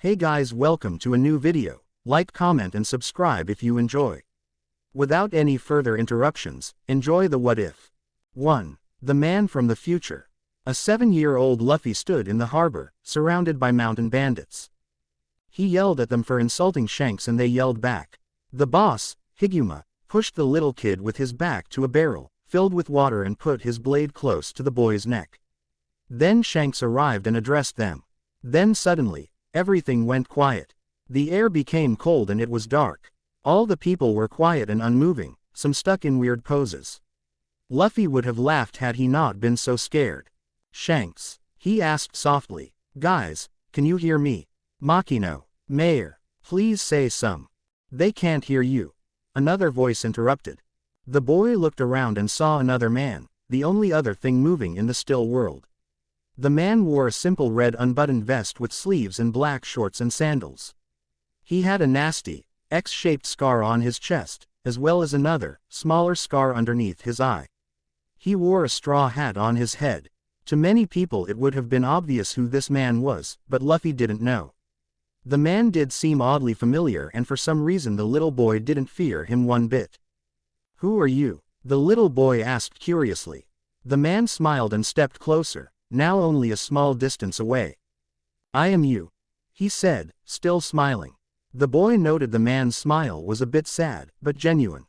Hey guys, welcome to a new video. Like, comment and subscribe if you enjoy. Without any further interruptions, enjoy the what if. 1. The man from the future. A 7-year-old Luffy stood in the harbor, surrounded by mountain bandits. He yelled at them for insulting Shanks and they yelled back. The boss, Higuma, pushed the little kid with his back to a barrel, filled with water and put his blade close to the boy's neck. Then Shanks arrived and addressed them. Then suddenly, everything went quiet. The air became cold and it was dark. All the people were quiet and unmoving, some stuck in weird poses. Luffy would have laughed had he not been so scared. Shanks, he asked softly. Guys, can you hear me? Makino, Mayor, please say some. They can't hear you. Another voice interrupted. The boy looked around and saw another man, the only other thing moving in the still world. The man wore a simple red unbuttoned vest with sleeves and black shorts and sandals. He had a nasty, X-shaped scar on his chest, as well as another, smaller scar underneath his eye. He wore a straw hat on his head. To many people it would have been obvious who this man was, but Luffy didn't know. The man did seem oddly familiar and for some reason the little boy didn't fear him one bit. Who are you? The little boy asked curiously. The man smiled and stepped closer, now only a small distance away. I am you, he said, still smiling. The boy noted the man's smile was a bit sad, but genuine.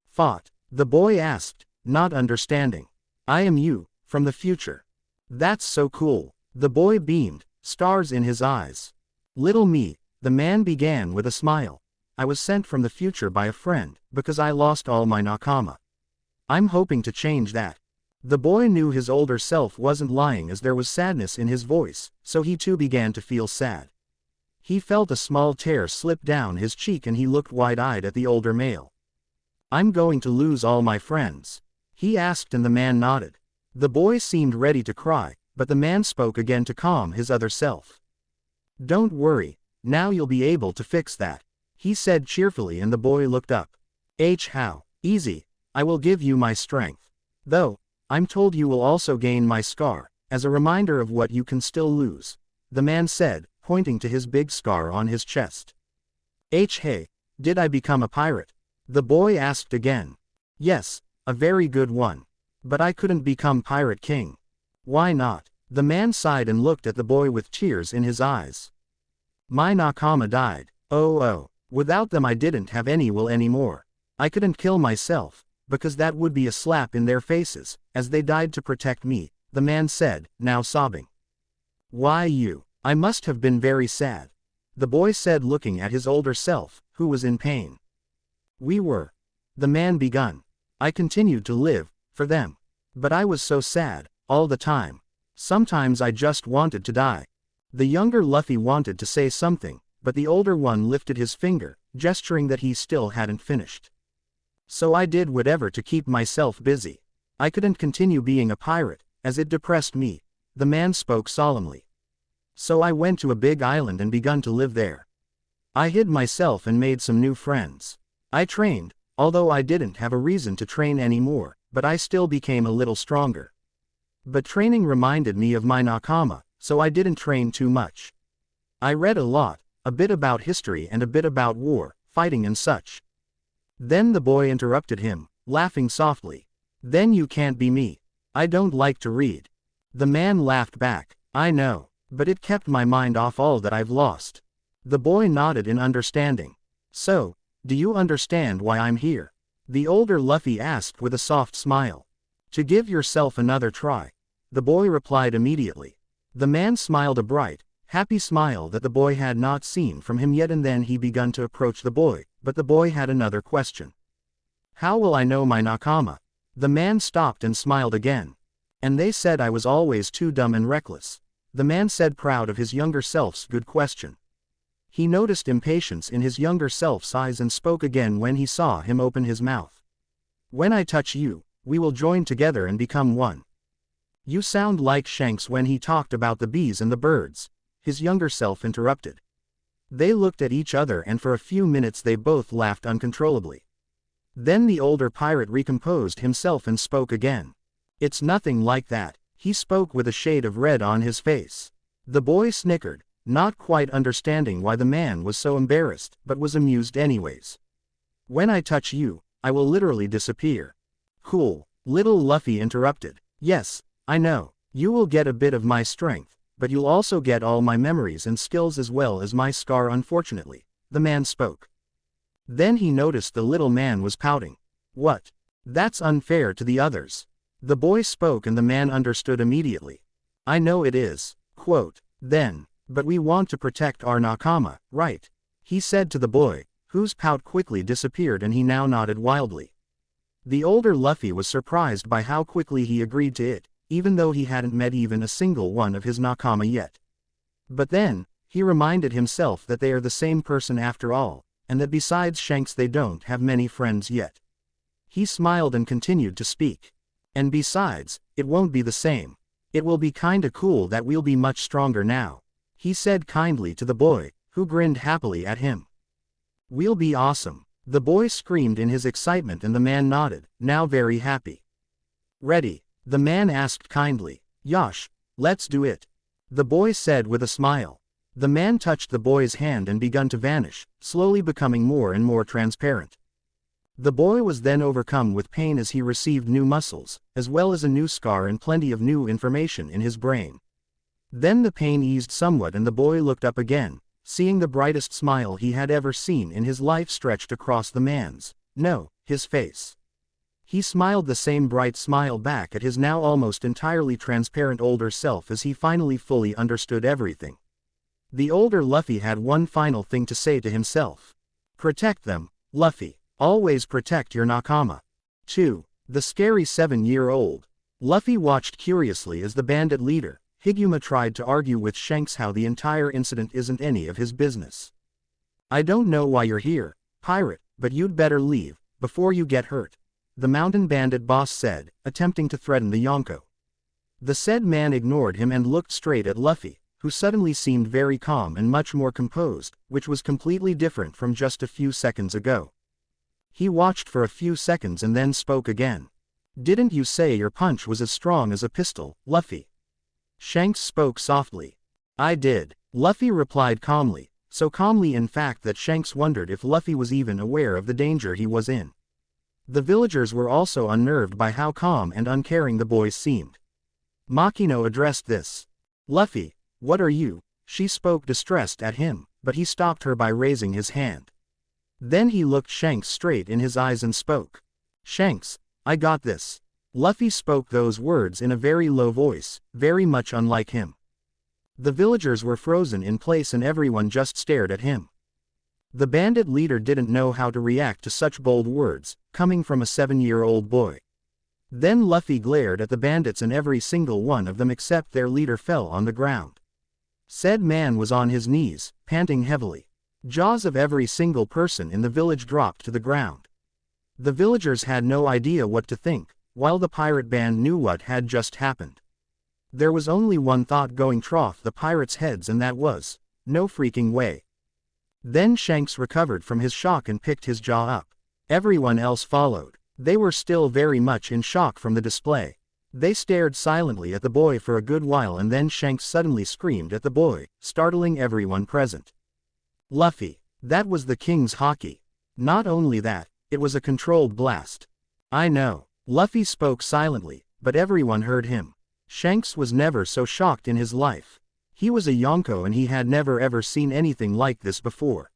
Fought? The boy asked, not understanding. I am you, from the future. That's so cool. The boy beamed, stars in his eyes. Little me, the man began with a smile. I was sent from the future by a friend, because I lost all my nakama. I'm hoping to change that. The boy knew his older self wasn't lying as there was sadness in his voice, so he too began to feel sad. He felt a small tear slip down his cheek and he looked wide-eyed at the older male. I'm going to lose all my friends? He asked and the man nodded. The boy seemed ready to cry, but the man spoke again to calm his other self. Don't worry, now you'll be able to fix that, he said cheerfully and the boy looked up. How? Easy, I will give you my strength. Though, I'm told you will also gain my scar, as a reminder of what you can still lose, the man said, pointing to his big scar on his chest. Hey, did I become a pirate? The boy asked again. Yes, a very good one. But I couldn't become Pirate King. Why not? The man sighed and looked at the boy with tears in his eyes. My nakama died. Oh, without them I didn't have any will anymore. I couldn't kill myself, because that would be a slap in their faces, as they died to protect me, the man said, now sobbing. Why you? I must have been very sad. The boy said looking at his older self, who was in pain. We were. The man begun. I continued to live, for them. But I was so sad, all the time. Sometimes I just wanted to die. The younger Luffy wanted to say something, but the older one lifted his finger, gesturing that he still hadn't finished. So I did whatever to keep myself busy. I couldn't continue being a pirate, as it depressed me, the man spoke solemnly. So I went to a big island and begun to live there. I hid myself and made some new friends. I trained, although I didn't have a reason to train anymore, but I still became a little stronger. But training reminded me of my nakama, so I didn't train too much. I read a lot, a bit about history and a bit about war, fighting and such. Then the boy interrupted him, laughing softly. Then you can't be me. I don't like to read. The man laughed back. I know, but it kept my mind off all that I've lost. The boy nodded in understanding. So, do you understand why I'm here? The older Luffy asked with a soft smile. To give yourself another try. The boy replied immediately. The man smiled a bright, happy smile that the boy had not seen from him yet and then he begun to approach the boy, but the boy had another question. How will I know my nakama? The man stopped and smiled again. And they said I was always too dumb and reckless. The man said proud of his younger self's good question. He noticed impatience in his younger self's eyes and spoke again when he saw him open his mouth. When I touch you, we will join together and become one. You sound like Shanks when he talked about the bees and the birds, his younger self interrupted. They looked at each other and for a few minutes they both laughed uncontrollably. Then the older pirate recomposed himself and spoke again. It's nothing like that, he spoke with a shade of red on his face. The boy snickered, not quite understanding why the man was so embarrassed, but was amused anyways. When I touch you, I will literally disappear. Cool, little Luffy interrupted. Yes, I know, you will get a bit of my strength, but you'll also get all my memories and skills as well as my scar unfortunately, the man spoke. Then he noticed the little man was pouting. What? That's unfair to the others. The boy spoke and the man understood immediately. I know it is. Quote, then, but we want to protect our nakama, right? He said to the boy, whose pout quickly disappeared and he now nodded wildly. The older Luffy was surprised by how quickly he agreed to it, even though he hadn't met even a single one of his nakama yet. But then, he reminded himself that they are the same person after all, and that besides Shanks they don't have many friends yet. He smiled and continued to speak. And besides, it won't be the same. It will be kinda cool that we'll be much stronger now, he said kindly to the boy, who grinned happily at him. We'll be awesome, the boy screamed in his excitement and the man nodded, now very happy. Ready? The man asked kindly. Yosh, let's do it, the boy said with a smile. The man touched the boy's hand and begun to vanish, slowly becoming more and more transparent. The boy was then overcome with pain as he received new muscles, as well as a new scar and plenty of new information in his brain. Then the pain eased somewhat and the boy looked up again, seeing the brightest smile he had ever seen in his life stretched across the man's, no, his face. He smiled the same bright smile back at his now almost entirely transparent older self as he finally fully understood everything. The older Luffy had one final thing to say to himself. Protect them, Luffy. Always protect your nakama. 2. The scary 7-year-old. Luffy watched curiously as the bandit leader, Higuma, tried to argue with Shanks how the entire incident isn't any of his business. I don't know why you're here, pirate, but you'd better leave, before you get hurt, the mountain bandit boss said, attempting to threaten the Yonko. The said man ignored him and looked straight at Luffy, who suddenly seemed very calm and much more composed, which was completely different from just a few seconds ago. He watched for a few seconds and then spoke again. Didn't you say your punch was as strong as a pistol, Luffy? Shanks spoke softly. I did, Luffy replied calmly, so calmly in fact that Shanks wondered if Luffy was even aware of the danger he was in. The villagers were also unnerved by how calm and uncaring the boy seemed. Makino addressed this. Luffy, what are you? She spoke distressed at him, but he stopped her by raising his hand. Then he looked Shanks straight in his eyes and spoke. Shanks, I got this. Luffy spoke those words in a very low voice, very much unlike him. The villagers were frozen in place and everyone just stared at him. The bandit leader didn't know how to react to such bold words, coming from a 7-year-old boy. Then Luffy glared at the bandits and every single one of them except their leader fell on the ground. Said man was on his knees, panting heavily. Jaws of every single person in the village dropped to the ground. The villagers had no idea what to think, while the pirate band knew what had just happened. There was only one thought going through the pirates' heads and that was, no freaking way. Then Shanks recovered from his shock and picked his jaw up. Everyone else followed. They were still very much in shock from the display. They stared silently at the boy for a good while and then Shanks suddenly screamed at the boy, startling everyone present. Luffy, that was the king's haki. Not only that, it was a controlled blast. I know. Luffy spoke silently, but everyone heard him. Shanks was never so shocked in his life. He was a Yonko and he had never ever seen anything like this before.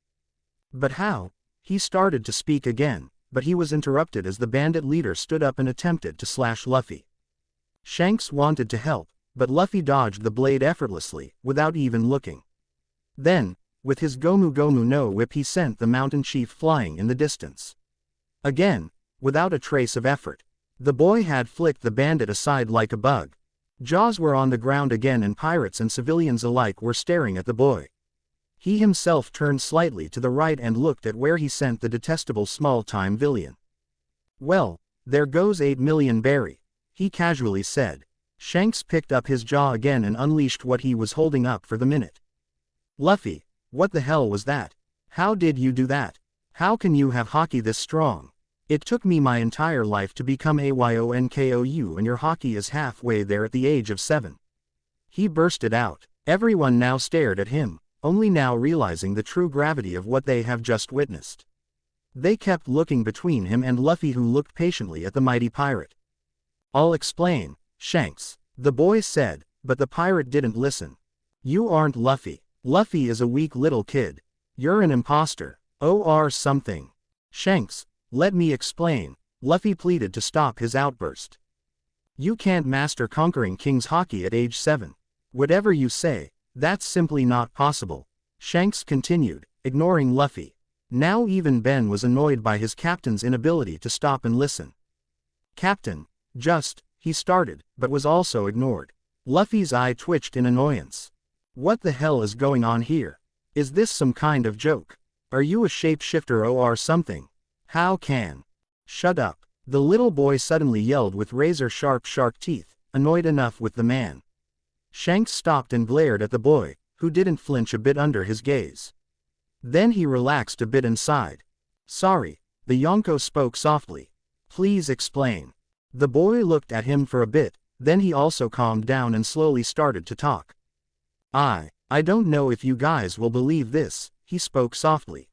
But how? He started to speak again, but he was interrupted as the bandit leader stood up and attempted to slash Luffy. Shanks wanted to help, but Luffy dodged the blade effortlessly, without even looking. Then, with his Gomu Gomu no whip he sent the mountain chief flying in the distance. Again, without a trace of effort. The boy had flicked the bandit aside like a bug. Jaws were on the ground again and pirates and civilians alike were staring at the boy. He himself turned slightly to the right and looked at where he sent the detestable small-time villain. Well, there goes 8 million berry, he casually said. Shanks picked up his jaw again and unleashed what he was holding up for the minute. Luffy, what the hell was that? How did you do that? How can you have haki this strong? It took me my entire life to become a Yonkou and your haki is halfway there at the age of 7. He bursted out. Everyone now stared at him, only now realizing the true gravity of what they have just witnessed. They kept looking between him and Luffy, who looked patiently at the mighty pirate. "I'll explain, Shanks," the boy said, but the pirate didn't listen. "You aren't Luffy. Luffy is a weak little kid. You're an imposter, or something." "Shanks, let me explain," Luffy pleaded to stop his outburst. "You can't master conquering King's haki at age 7. Whatever you say, that's simply not possible," Shanks continued, ignoring Luffy. Now even Ben was annoyed by his captain's inability to stop and listen. "Captain, he started, but was also ignored. Luffy's eye twitched in annoyance. "What the hell is going on here? Is this some kind of joke? Are you a shapeshifter or something? How can—" "Shut up," the little boy suddenly yelled with razor-sharp shark teeth, annoyed enough with the man. Shanks stopped and glared at the boy, who didn't flinch a bit under his gaze. Then he relaxed a bit and sighed. "Sorry," the Yonko spoke softly. "Please explain." The boy looked at him for a bit, then he also calmed down and slowly started to talk. I don't know if you guys will believe this," he spoke softly.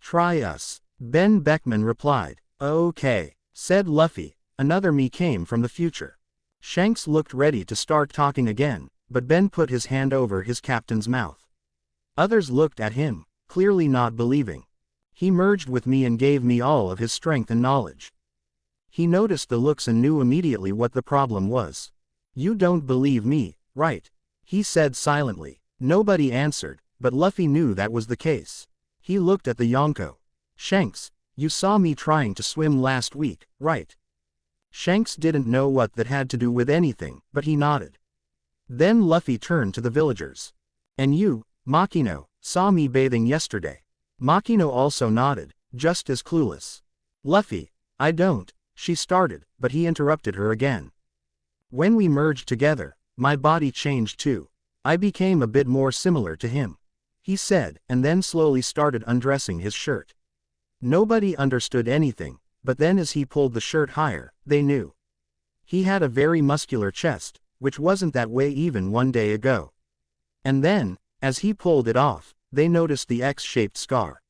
"Try us," Ben Beckman replied. "Okay," said Luffy, "another me came from the future." Shanks looked ready to start talking again, but Ben put his hand over his captain's mouth. Others looked at him, clearly not believing. "He merged with me and gave me all of his strength and knowledge." He noticed the looks and knew immediately what the problem was. "You don't believe me, right?" he said silently. Nobody answered, but Luffy knew that was the case. He looked at the Yonko. "Shanks, you saw me trying to swim last week, right?" Shanks didn't know what that had to do with anything, but he nodded. Then Luffy turned to the villagers. "And you, Makino, saw me bathing yesterday?" Makino also nodded, just as clueless. "Luffy, I don't," she started, but he interrupted her again. "When we merged together, my body changed too. I became a bit more similar to him," he said, and then slowly started undressing his shirt. Nobody understood anything, but then as he pulled the shirt higher, they knew. He had a very muscular chest, which wasn't that way even one day ago. And then, as he pulled it off, they noticed the X-shaped scar.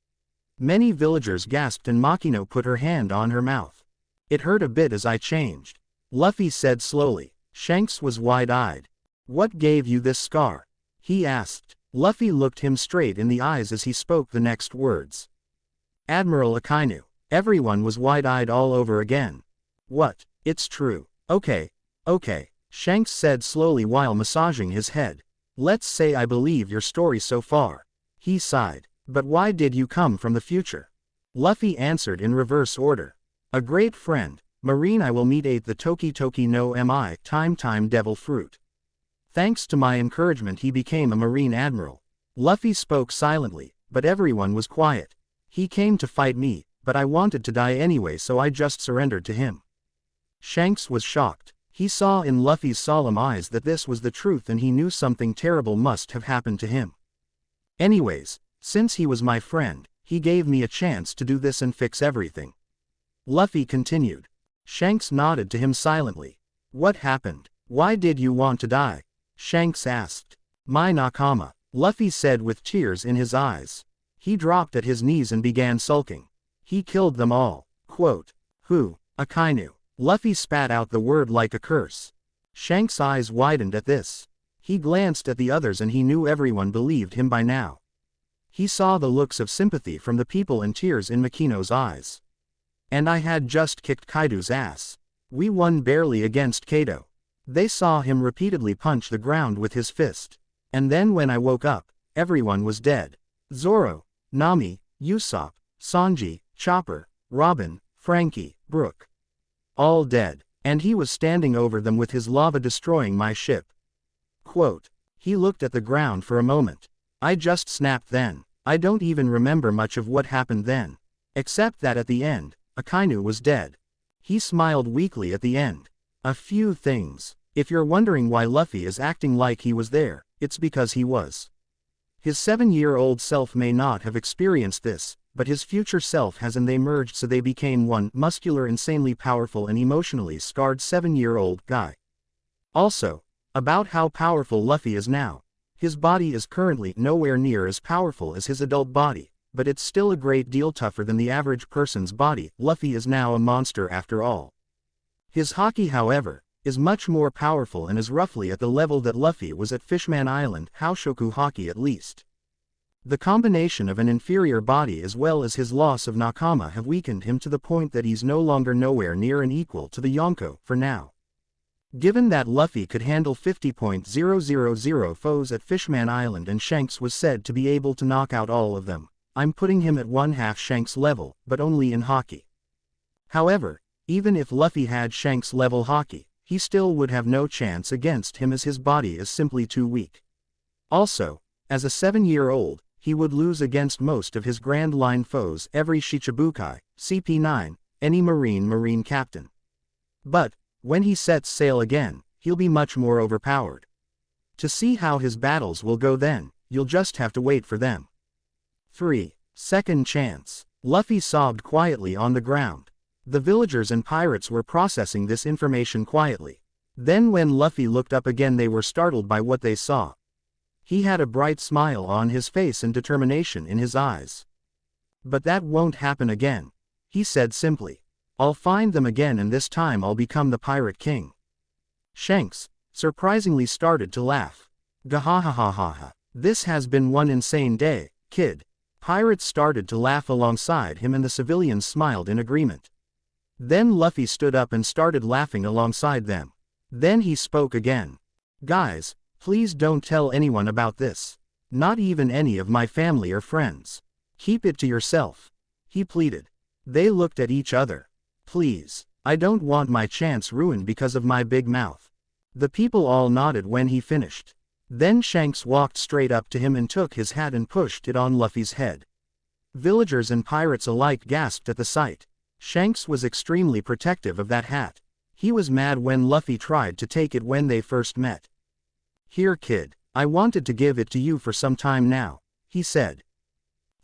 Many villagers gasped and Makino put her hand on her mouth. "It hurt a bit as I changed," Luffy said slowly. Shanks was wide-eyed. "What gave you this scar?" he asked. Luffy looked him straight in the eyes as he spoke the next words. "Admiral Akainu." Everyone was wide-eyed all over again. "What? It's true. Okay, Shanks said slowly while massaging his head. "Let's say I believe your story so far." He sighed. "But why did you come from the future?" Luffy answered in reverse order. "A great friend, Marine, I will meet ate the Toki Toki no Mi time devil fruit. Thanks to my encouragement he became a Marine Admiral." Luffy spoke silently, but everyone was quiet. "He came to fight me, but I wanted to die anyway, so I just surrendered to him." Shanks was shocked. He saw in Luffy's solemn eyes that this was the truth and he knew something terrible must have happened to him. "Anyways, since he was my friend, he gave me a chance to do this and fix everything," Luffy continued. Shanks nodded to him silently. "What happened? Why did you want to die?" Shanks asked. "My nakama," Luffy said with tears in his eyes. He dropped at his knees and began sulking. "He killed them all." Quote. "Who?" "Akainu." Luffy spat out the word like a curse. Shanks' eyes widened at this. He glanced at the others and he knew everyone believed him by now. He saw the looks of sympathy from the people and tears in Makino's eyes. "And I had just kicked Kaido's ass. We won barely against Kaido." They saw him repeatedly punch the ground with his fist. "And then when I woke up, everyone was dead. Zoro, Nami, Usopp, Sanji, Chopper, Robin, Frankie, Brook. All dead. And he was standing over them with his lava destroying my ship." Quote. He looked at the ground for a moment. "I just snapped then. I don't even remember much of what happened then. Except that at the end, Akainu was dead." He smiled weakly at the end. "A few things. If you're wondering why Luffy is acting like he was there, it's because he was. His 7-year-old self may not have experienced this, but his future self has, and they merged so they became one muscular, insanely powerful and emotionally scarred 7-year-old guy. Also, about how powerful Luffy is now. His body is currently nowhere near as powerful as his adult body, but it's still a great deal tougher than the average person's body. Luffy is now a monster after all. His haki, however, is much more powerful and is roughly at the level that Luffy was at Fishman Island, Haoshoku haki at least. The combination of an inferior body as well as his loss of Nakama have weakened him to the point that he's no longer nowhere near an equal to the Yonko, for now. Given that Luffy could handle 50,000 foes at Fishman Island and Shanks was said to be able to knock out all of them, I'm putting him at 1/2 Shanks level, but only in haki. However, even if Luffy had Shanks level haki, he still would have no chance against him as his body is simply too weak. Also, as a 7-year-old, he would lose against most of his Grand Line foes, every Shichibukai, CP9, any Marine captain. But, when he sets sail again, he'll be much more overpowered. To see how his battles will go then, you'll just have to wait for them. 3. Second chance. Luffy sobbed quietly on the ground. The villagers and pirates were processing this information quietly. Then when Luffy looked up again they were startled by what they saw. He had a bright smile on his face and determination in his eyes. But that won't happen again, he said simply. I'll find them again and this time I'll become the Pirate King. Shanks, surprisingly, started to laugh. Gahahahaha. This has been one insane day, kid. Pirates started to laugh alongside him and the civilians smiled in agreement. Then Luffy stood up and started laughing alongside them. Then he spoke again. Guys, please don't tell anyone about this. Not even any of my family or friends. Keep it to yourself, he pleaded. They looked at each other. Please, I don't want my chance ruined because of my big mouth. The people all nodded when he finished. Then Shanks walked straight up to him and took his hat and pushed it on Luffy's head. Villagers and pirates alike gasped at the sight. Shanks was extremely protective of that hat. He was mad when Luffy tried to take it when they first met. Here kid, I wanted to give it to you for some time now, he said.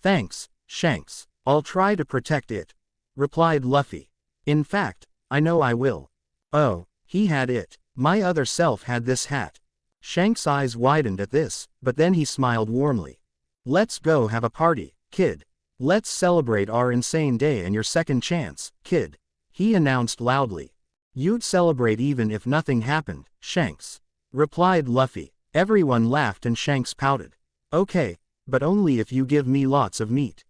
Thanks, Shanks, I'll try to protect it, replied Luffy. In fact, I know I will. Oh, he had it. My other self had this hat. Shanks' eyes widened at this, but then he smiled warmly. Let's go have a party, kid. Let's celebrate our insane day and your second chance, kid, he announced loudly. You'd celebrate even if nothing happened, Shanks, replied Luffy. Everyone laughed and Shanks pouted. Okay, but only if you give me lots of meat.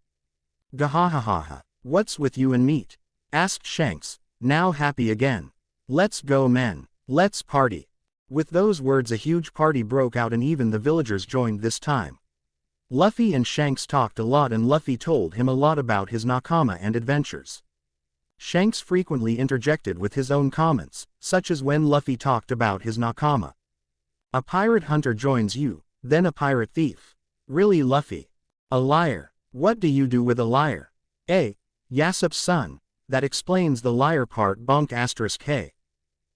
Gahahaha. What's with you and meat? Asked Shanks, now happy again. Let's go men, let's party. With those words a huge party broke out and even the villagers joined this time. Luffy and Shanks talked a lot and Luffy told him a lot about his Nakama and adventures. Shanks frequently interjected with his own comments, such as when Luffy talked about his Nakama. A pirate hunter joins you, then a pirate thief. Really Luffy? A liar. What do you do with a liar? Yasop's son. That explains the liar part. Bonk *K.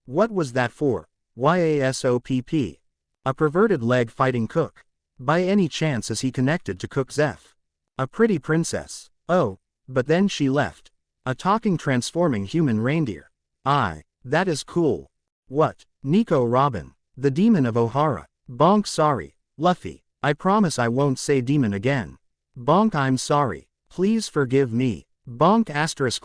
What was that for? Yasopp. A perverted leg fighting cook. By any chance is he connected to Cook Zeph? A pretty princess. Oh, but then she left. A talking transforming human reindeer. That is cool. What? Nico Robin. The demon of Ohara. Bonk sorry, Luffy. I promise I won't say demon again. Bonk I'm sorry. Please forgive me. Bonk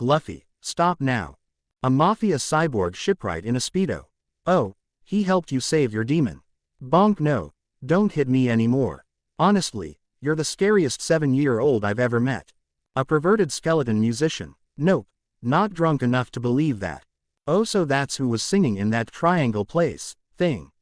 * Luffy, stop now. A mafia cyborg shipwright in a speedo. Oh, he helped you save your demon. Bonk no, don't hit me anymore. Honestly, you're the scariest 7-year-old I've ever met. A perverted skeleton musician. Nope, not drunk enough to believe that. Oh so that's who was singing in that triangle place thing.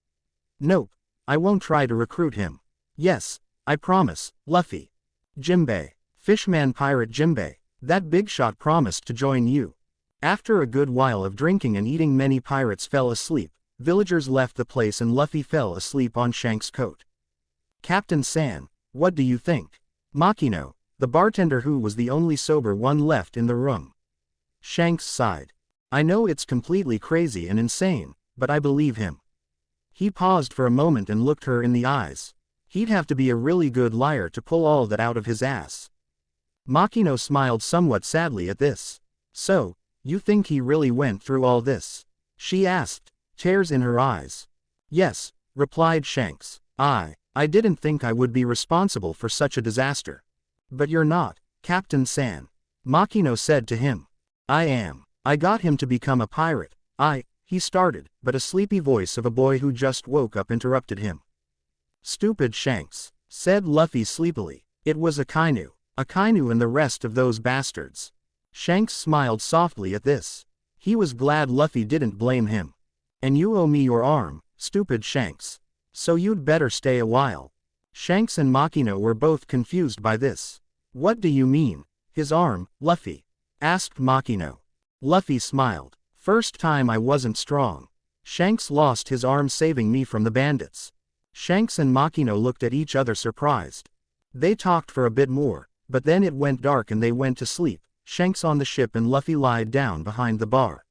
Nope, I won't try to recruit him. Yes, I promise, Luffy. Jimbei. Fishman pirate Jimbei. That big shot promised to join you. After a good while of drinking and eating many pirates fell asleep, villagers left the place and Luffy fell asleep on Shanks' coat. Captain San, what do you think? Makino, the bartender who was the only sober one left in the room. Shanks sighed. I know it's completely crazy and insane, but I believe him. He paused for a moment and looked her in the eyes. He'd have to be a really good liar to pull all that out of his ass. Makino smiled somewhat sadly at this. So, you think he really went through all this? She asked, tears in her eyes. Yes, replied Shanks. I didn't think I would be responsible for such a disaster. But you're not, Captain San. Makino said to him. I am. I got him to become a pirate. He started, but a sleepy voice of a boy who just woke up interrupted him. Stupid Shanks, said Luffy sleepily. It was Akainu. Akainu and the rest of those bastards. Shanks smiled softly at this. He was glad Luffy didn't blame him. And you owe me your arm, stupid Shanks. So you'd better stay a while. Shanks and Makino were both confused by this. What do you mean, his arm, Luffy? Asked Makino. Luffy smiled. First time I wasn't strong. Shanks lost his arm saving me from the bandits. Shanks and Makino looked at each other surprised. They talked for a bit more, but then it went dark and they went to sleep, Shanks on the ship and Luffy lied down behind the bar.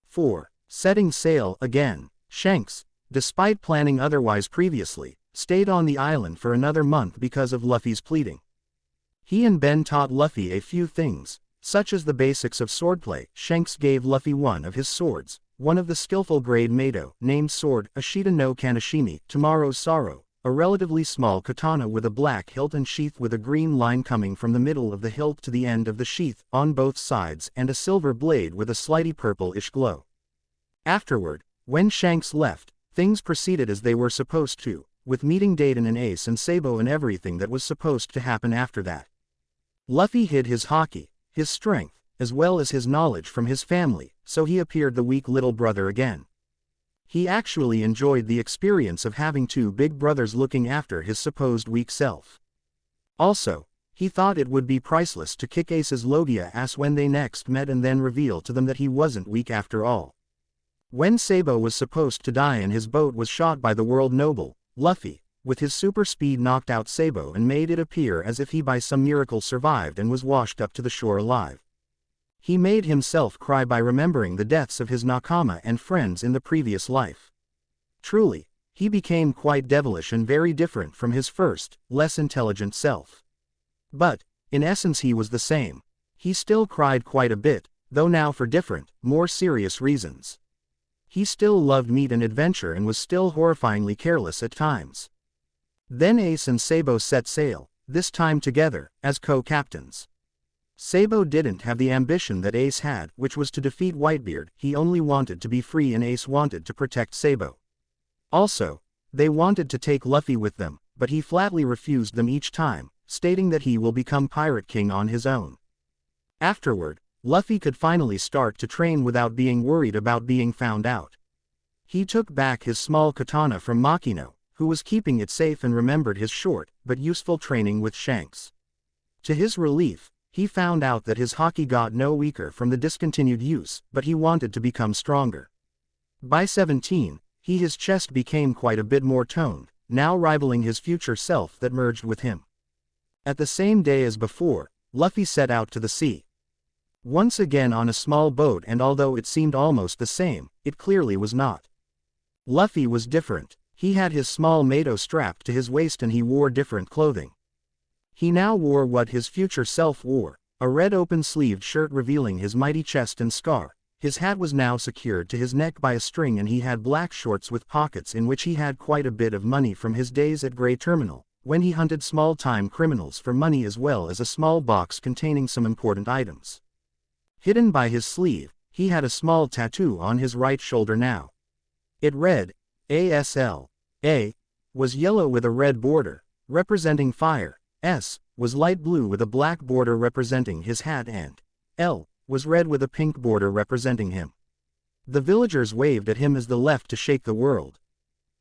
4. Setting sail again. Shanks, despite planning otherwise previously, stayed on the island for another month because of Luffy's pleading. He and Ben taught Luffy a few things, such as the basics of swordplay. Shanks gave Luffy one of his swords, one of the skillful grade Mado, named sword, Ashita no Kanashimi, Tomorrow's Sorrow, a relatively small katana with a black hilt and sheath with a green line coming from the middle of the hilt to the end of the sheath, on both sides, and a silver blade with a slightly purple-ish glow. Afterward, when Shanks left, things proceeded as they were supposed to, with meeting Dayton and Ace and Sabo and everything that was supposed to happen after that. Luffy hid his haki, his strength, as well as his knowledge from his family, so he appeared the weak little brother again. He actually enjoyed the experience of having two big brothers looking after his supposed weak self. Also, he thought it would be priceless to kick Ace's Logia ass when they next met and then reveal to them that he wasn't weak after all. When Sabo was supposed to die and his boat was shot by the world noble, Luffy, with his super speed knocked out Sabo and made it appear as if he by some miracle survived and was washed up to the shore alive. He made himself cry by remembering the deaths of his nakama and friends in the previous life. Truly, he became quite devilish and very different from his first, less intelligent self. But, in essence he was the same. He still cried quite a bit, though now for different, more serious reasons. He still loved meat and adventure and was still horrifyingly careless at times. Then Ace and Sabo set sail, this time together, as co-captains. Sabo didn't have the ambition that Ace had, which was to defeat Whitebeard. He only wanted to be free and Ace wanted to protect Sabo. Also, they wanted to take Luffy with them, but he flatly refused them each time, stating that he will become Pirate King on his own. Afterward, Luffy could finally start to train without being worried about being found out. He took back his small katana from Makino, who was keeping it safe, and remembered his short, but useful training with Shanks. To his relief, he found out that his haki got no weaker from the discontinued use, but he wanted to become stronger. By 17, his chest became quite a bit more toned, now rivaling his future self that merged with him. At the same day as before, Luffy set out to the sea. Once again on a small boat, and although it seemed almost the same, it clearly was not. Luffy was different. He had his small Mado strapped to his waist and he wore different clothing. He now wore what his future self wore, a red open-sleeved shirt revealing his mighty chest and scar. His hat was now secured to his neck by a string and he had black shorts with pockets in which he had quite a bit of money from his days at Grey Terminal, when he hunted small-time criminals for money, as well as a small box containing some important items. Hidden by his sleeve, he had a small tattoo on his right shoulder now. It read, ASL. A was yellow with a red border, representing fire. S was light blue with a black border representing his hat, and L was red with a pink border representing him. The villagers waved at him as the left to shake the world.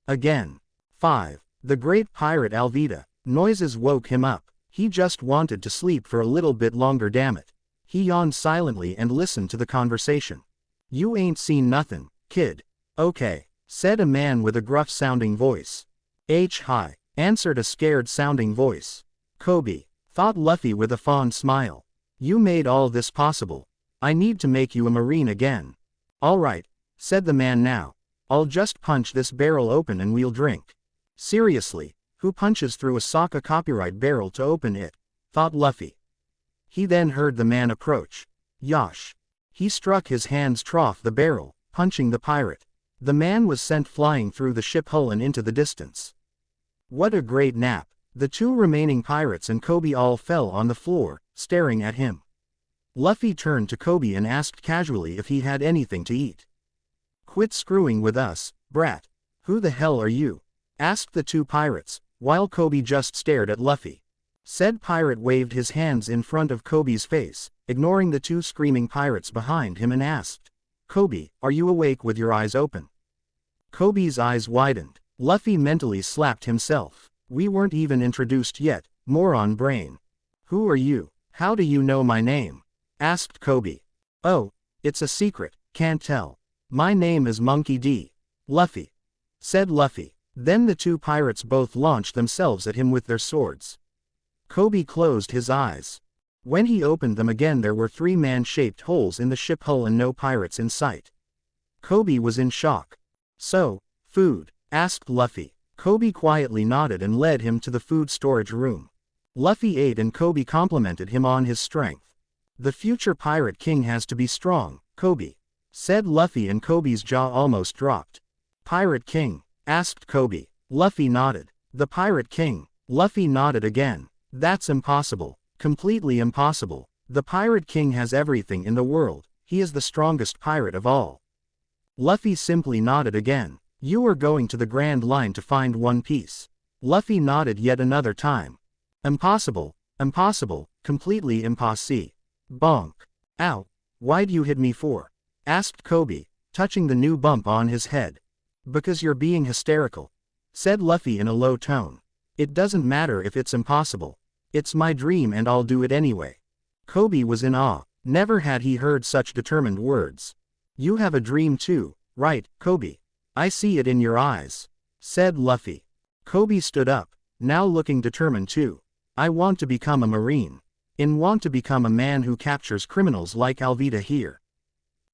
Again. 5. The great pirate Alvida. Noises woke him up. He just wanted to sleep for a little bit longer, damn it. He yawned silently and listened to the conversation. You ain't seen nothing, kid. Okay, said a man with a gruff-sounding voice. Hi, answered a scared-sounding voice. Kobe, thought Luffy with a fond smile. You made all this possible. I need to make you a marine again. All right, said the man now. I'll just punch this barrel open and we'll drink. Seriously, who punches through a Sokka copyright barrel to open it? Thought Luffy. He then heard the man approach. Yosh. He struck his hands trough the barrel, punching the pirate. The man was sent flying through the ship hull and into the distance. What a great nap. The two remaining pirates and Kobe all fell on the floor, staring at him. Luffy turned to Kobe and asked casually if he had anything to eat. Quit screwing with us, brat. Who the hell are you? Asked the two pirates, while Kobe just stared at Luffy. Said pirate waved his hands in front of Kobe's face, ignoring the two screaming pirates behind him and asked, Kobe, are you awake with your eyes open? Kobe's eyes widened. Luffy mentally slapped himself. We weren't even introduced yet, moron brain. Who are you? How do you know my name? Asked Kobe. Oh, it's a secret, can't tell. My name is Monkey D. Luffy. Said Luffy. Then the two pirates both launched themselves at him with their swords. Kobe closed his eyes. When he opened them again there were 3 man-shaped holes in the ship hull and no pirates in sight. Kobe was in shock. So, food? Asked Luffy. Kobe quietly nodded and led him to the food storage room. Luffy ate and Kobe complimented him on his strength. The future Pirate King has to be strong, Kobe. Said Luffy and Kobe's jaw almost dropped. Pirate King? Asked Kobe. Luffy nodded. The Pirate King? Luffy nodded again. That's impossible. Completely impossible. The Pirate King has everything in the world. He is the strongest pirate of all. Luffy simply nodded again. You are going to the Grand Line to find One Piece. Luffy nodded yet another time. Impossible. Impossible. Completely impossible. Bonk. Ow. Why'd you hit me for? Asked Kobe, touching the new bump on his head. Because you're being hysterical. Said Luffy in a low tone. It doesn't matter if it's impossible. It's my dream and I'll do it anyway. Kobe was in awe. Never had he heard such determined words. You have a dream too, right, Kobe? I see it in your eyes. Said Luffy. Kobe stood up, now looking determined too. I want to become a marine. Want to become a man who captures criminals like Alvida here.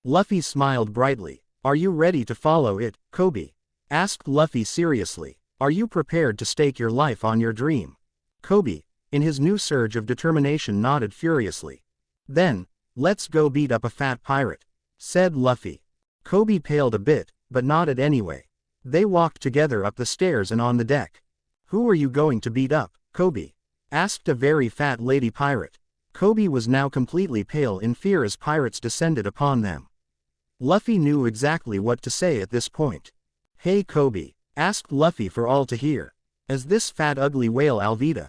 Luffy smiled brightly. Are you ready to follow it, Kobe? Asked Luffy seriously. Are you prepared to stake your life on your dream? Kobe, in his new surge of determination, nodded furiously. Then, let's go beat up a fat pirate. Said Luffy. Kobe paled a bit, but nodded anyway. They walked together up the stairs and on the deck. Who are you going to beat up, Kobe? Asked a very fat lady pirate. Kobe was now completely pale in fear as pirates descended upon them. Luffy knew exactly what to say at this point. Hey Kobe, asked Luffy for all to hear. Is this fat ugly whale Alvida?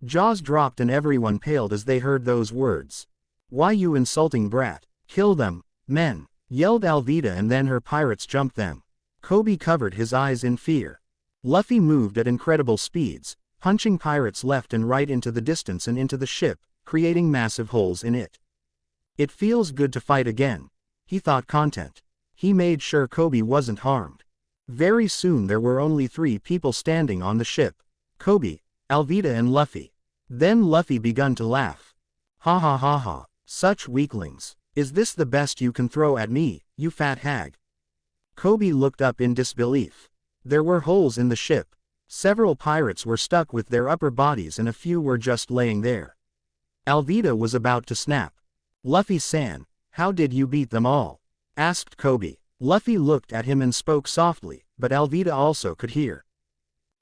Jaws dropped and everyone paled as they heard those words. Why you insulting brat? Kill them, men, yelled Alvida, and then her pirates jumped them. Kobe covered his eyes in fear. Luffy moved at incredible speeds, punching pirates left and right into the distance and into the ship, creating massive holes in it. It feels good to fight again, he thought content. He made sure Kobe wasn't harmed. Very soon there were only 3 people standing on the ship. Kobe, Alvida and Luffy. Then Luffy began to laugh. Ha ha ha ha, such weaklings. Is this the best you can throw at me, you fat hag? Kobe looked up in disbelief. There were holes in the ship. Several pirates were stuck with their upper bodies and a few were just laying there. Alvida was about to snap. Luffy-san, how did you beat them all? Asked Kobe. Luffy looked at him and spoke softly, but Alvida also could hear.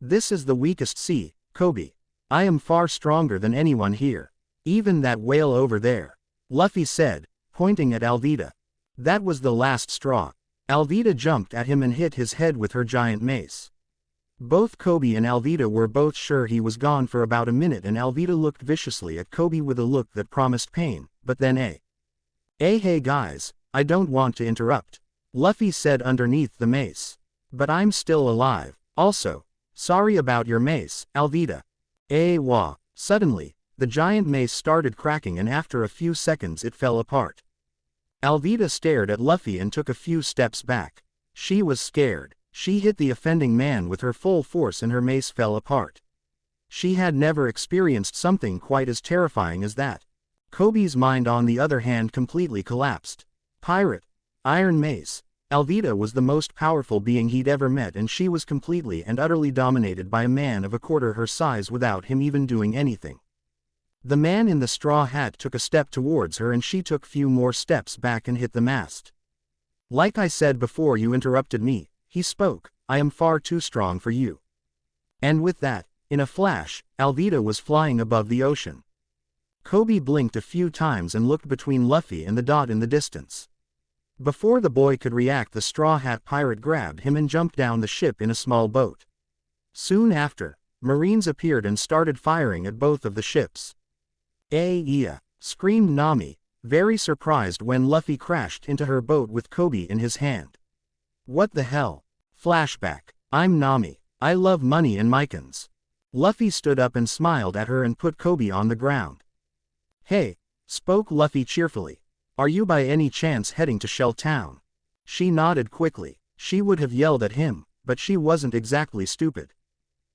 This is the weakest sea, Kobe. I am far stronger than anyone here. Even that whale over there. Luffy said, pointing at Alvida. That was the last straw. Alvida jumped at him and hit his head with her giant mace. Both Kobe and Alvida were both sure he was gone for about a minute, and Alvida looked viciously at Kobe with a look that promised pain, but then hey guys, I don't want to interrupt. Luffy said underneath the mace. But I'm still alive. Also, sorry about your mace, Alvida. Wah. Suddenly, the giant mace started cracking and after a few seconds it fell apart. Alvida stared at Luffy and took a few steps back. She was scared. She hit the offending man with her full force and her mace fell apart. She had never experienced something quite as terrifying as that. Kobe's mind on the other hand completely collapsed. Pirate. Iron Mace. Alvida was the most powerful being he'd ever met, and she was completely and utterly dominated by a man of a quarter her size without him even doing anything. The man in the straw hat took a step towards her and she took few more steps back and hit the mast. Like I said before you interrupted me, he spoke, I am far too strong for you. And with that, In a flash, Alvida was flying above the ocean. Kobe blinked a few times and looked between Luffy and the dot in the distance. Before the boy could react, the Straw Hat Pirate grabbed him and jumped down the ship in a small boat. Soon after, Marines appeared and started firing at both of the ships. "Yeah!" screamed Nami, very surprised when Luffy crashed into her boat with Kobe in his hand. "What the hell?" Flashback. "I'm Nami. I love money and mycons." Luffy stood up and smiled at her and put Kobe on the ground. "Hey," spoke Luffy cheerfully. "Are you by any chance heading to Shell Town?" She nodded quickly. She would have yelled at him, but she wasn't exactly stupid.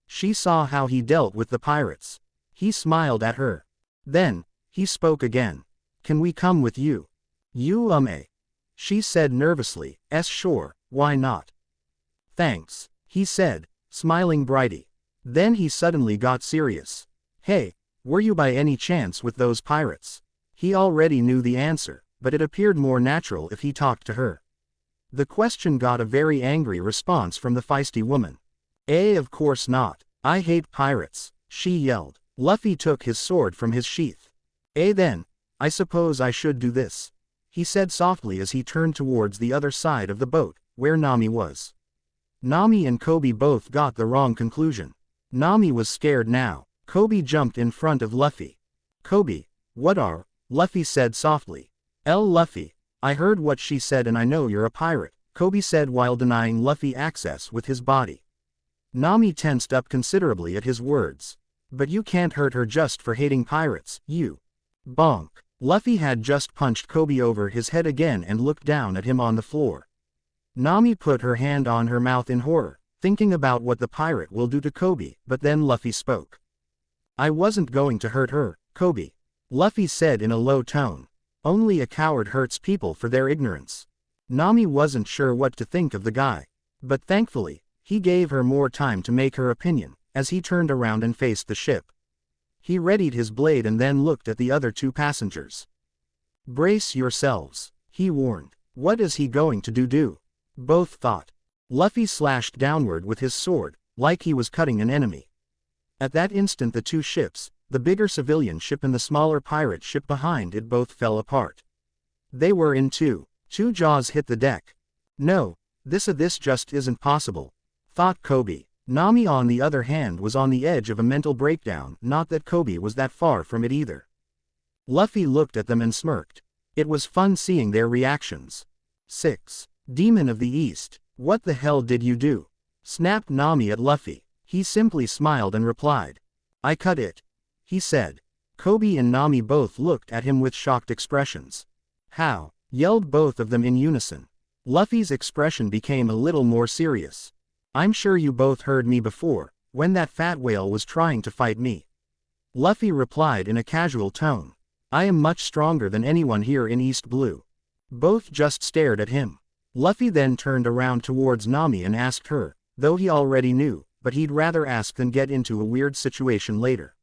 She saw how he dealt with the pirates. He smiled at her. Then, he spoke again. "Can we come with you?" "You She said nervously. Sure, why not?" "Thanks," he said, smiling brightly. Then he suddenly got serious. "Hey, were you by any chance with those pirates?" He already knew the answer, but it appeared more natural if he talked to her. The question got a very angry response from the feisty woman. Of course not. I hate pirates," she yelled. Luffy took his sword from his sheath. Then, I suppose I should do this," he said softly as he turned towards the other side of the boat, where Nami was. Nami and Kobe both got the wrong conclusion. Nami was scared now. Kobe jumped in front of Luffy. "Kobe, what are?" Luffy said softly. Luffy, I heard what she said and I know you're a pirate," Kobe said while denying Luffy access with his body. Nami tensed up considerably at his words. "But you can't hurt her just for hating pirates, you." Bonk. Luffy had just punched Kobe over his head again and looked down at him on the floor. Nami put her hand on her mouth in horror, thinking about what the pirate will do to Kobe, but then Luffy spoke. "I wasn't going to hurt her, Kobe," Luffy said in a low tone. "Only a coward hurts people for their ignorance." Nami wasn't sure what to think of the guy. But thankfully, he gave her more time to make her opinion, as he turned around and faced the ship. He readied his blade and then looked at the other two passengers. "Brace yourselves," he warned. What is he going to do? Both thought. Luffy slashed downward with his sword, like he was cutting an enemy. At that instant the two ships, the bigger civilian ship and the smaller pirate ship behind it, both fell apart. They were in two. Two jaws hit the deck. "No, this just isn't possible," thought Kobe. Nami on the other hand was on the edge of a mental breakdown, not that Kobe was that far from it either. Luffy looked at them and smirked. It was fun seeing their reactions. 6. Demon of the East, what the hell did you do? Snapped Nami at Luffy. He simply smiled and replied. "I cut it," he said. Kobe and Nami both looked at him with shocked expressions. "How?" yelled both of them in unison. Luffy's expression became a little more serious. "I'm sure you both heard me before, when that fat whale was trying to fight me." Luffy replied in a casual tone. "I am much stronger than anyone here in East Blue." Both just stared at him. Luffy then turned around towards Nami and asked her, though he already knew, but he'd rather ask than get into a weird situation later.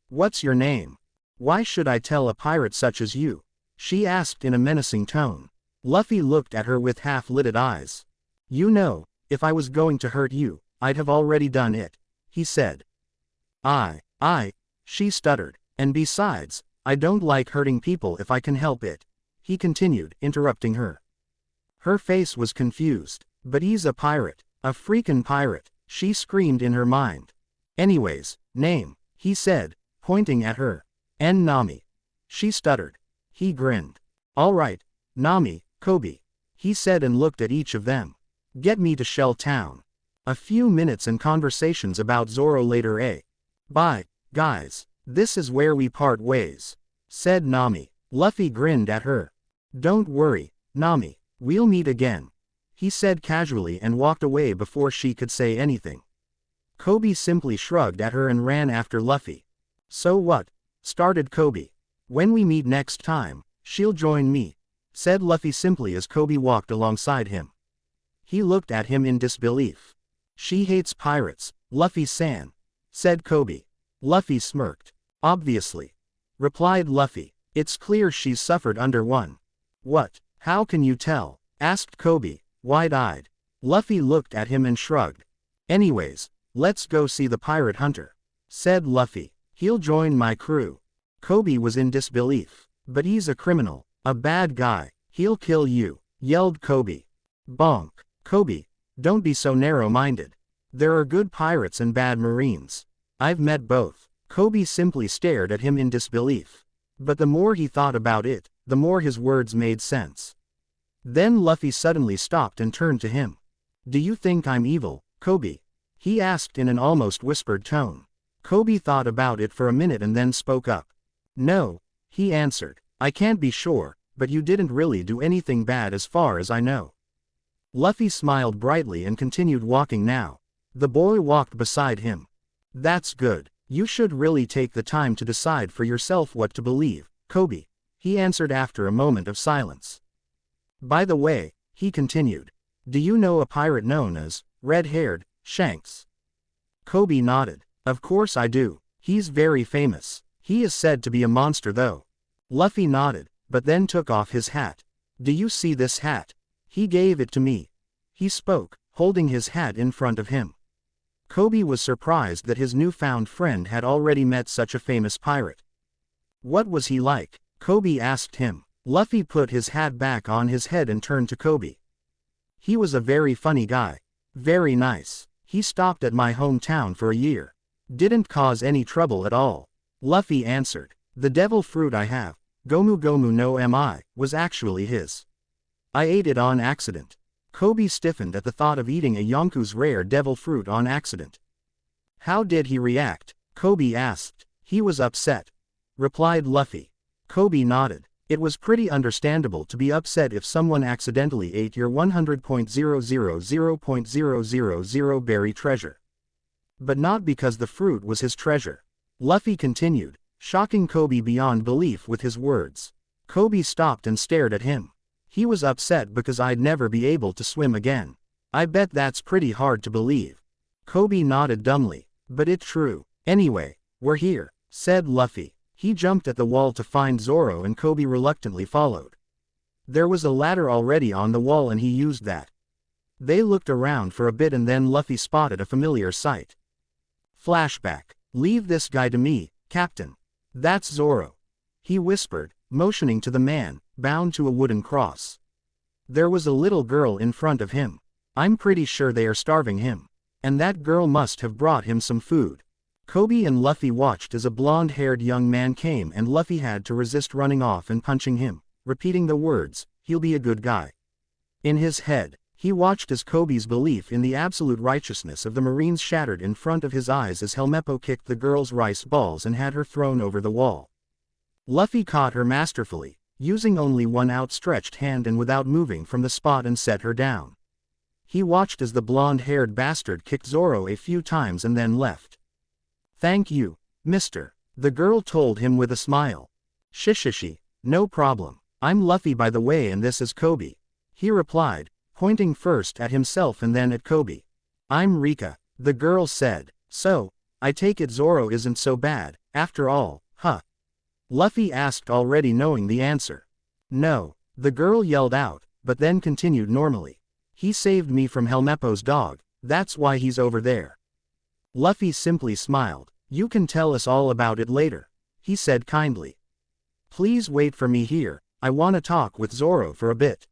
"What's your name? Why should I tell a pirate such as you?" she asked in a menacing tone. Luffy looked at her with half-lidded eyes. "You know, if I was going to hurt you, I'd have already done it," he said. She stuttered. "And besides, I don't like hurting people if I can help it," he continued, interrupting her. Her face was confused. "But he's a pirate, a freakin' pirate," she screamed in her mind. "Anyways, name," he said, pointing at her. "Nami." She stuttered. He grinned. "All right, Nami, Kobe," he said and looked at each of them. "Get me to Shell Town. A few minutes and conversations about Zoro later, Bye, guys. This is where we part ways," said Nami. Luffy grinned at her. "Don't worry, Nami, we'll meet again," he said casually and walked away before she could say anything. Kobe simply shrugged at her and ran after Luffy. "So what?" started Kobe. "When we meet next time, she'll join me," said Luffy simply as Kobe walked alongside him. He looked at him in disbelief. "She hates pirates, Luffy-san," said Kobe. Luffy smirked. "Obviously," replied Luffy. "It's clear she's suffered under one." "What? How can you tell?" asked Kobe, wide-eyed. Luffy looked at him and shrugged. "Anyways, let's go see the pirate hunter." said Luffy. He'll join my crew. Kobe was in disbelief. But he's a criminal, a bad guy. He'll kill you, yelled Kobe. Bonk. Kobe, don't be so narrow-minded. There are good pirates and bad marines. I've met both. Kobe simply stared at him in disbelief. But the more he thought about it, the more his words made sense. Then Luffy suddenly stopped and turned to him. Do you think I'm evil, Kobe? He asked in an almost whispered tone. Kobe thought about it for a minute and then spoke up. No, he answered. I can't be sure, but you didn't really do anything bad as far as I know. Luffy smiled brightly and continued walking now. The boy walked beside him. That's good. You should really take the time to decide for yourself what to believe, Kobe, he answered after a moment of silence. By the way, he continued, do you know a pirate known as, red-haired, Shanks? Kobe nodded. Of course I do. He's very famous. He is said to be a monster though. Luffy nodded, but then took off his hat. Do you see this hat? He gave it to me. He spoke, holding his hat in front of him. Kobe was surprised that his newfound friend had already met such a famous pirate. What was he like? Kobe asked him. Luffy put his hat back on his head and turned to Kobe. He was a very funny guy. Very nice. He stopped at my hometown for a year. Didn't cause any trouble at all. Luffy answered. The devil fruit I have, Gomu Gomu no Mi, was actually his. I ate it on accident. Kobe stiffened at the thought of eating a Yonku's rare devil fruit on accident. How did he react? Kobe asked. He was upset, replied Luffy. Kobe nodded. It was pretty understandable to be upset if someone accidentally ate your 100.000.000 berry treasure. But not because the fruit was his treasure. Luffy continued, shocking Kobe beyond belief with his words. Kobe stopped and stared at him. He was upset because I'd never be able to swim again. I bet that's pretty hard to believe. Kobe nodded dumbly. But it's true. Anyway, we're here, said Luffy. He jumped at the wall to find Zoro and Kobe reluctantly followed. There was a ladder already on the wall and he used that. They looked around for a bit and then Luffy spotted a familiar sight. Flashback. Leave this guy to me, Captain. That's Zoro. He whispered, motioning to the man, bound to a wooden cross. There was a little girl in front of him. I'm pretty sure they are starving him. And that girl must have brought him some food. Kobe and Luffy watched as a blonde-haired young man came and Luffy had to resist running off and punching him, repeating the words, he'll be a good guy. In his head, he watched as Kobe's belief in the absolute righteousness of the Marines shattered in front of his eyes as Helmeppo kicked the girl's rice balls and had her thrown over the wall. Luffy caught her masterfully, using only one outstretched hand and without moving from the spot and set her down. He watched as the blonde-haired bastard kicked Zoro a few times and then left. Thank you, mister, the girl told him with a smile. Shishishi, no problem. I'm Luffy by the way and this is Kobe. He replied, pointing first at himself and then at Kobe. I'm Rika, the girl said. So, I take it Zoro isn't so bad, after all, huh? Luffy asked already knowing the answer. No, the girl yelled out, but then continued normally. He saved me from Helmeppo's dog, that's why he's over there. Luffy simply smiled. You can tell us all about it later, he said kindly. Please wait for me here, I want to talk with Zoro for a bit.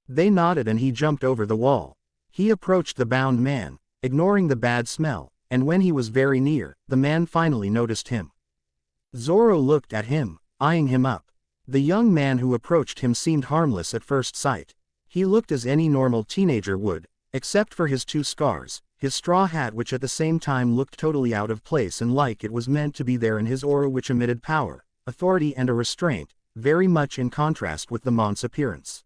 They nodded and he jumped over the wall. He approached the bound man, ignoring the bad smell, and when he was very near, the man finally noticed him. Zoro looked at him, eyeing him up. The young man who approached him seemed harmless at first sight. He looked as any normal teenager would, except for his two scars, his straw hat which at the same time looked totally out of place and like it was meant to be there, and his aura which emitted power, authority and a restraint, very much in contrast with the monk's appearance.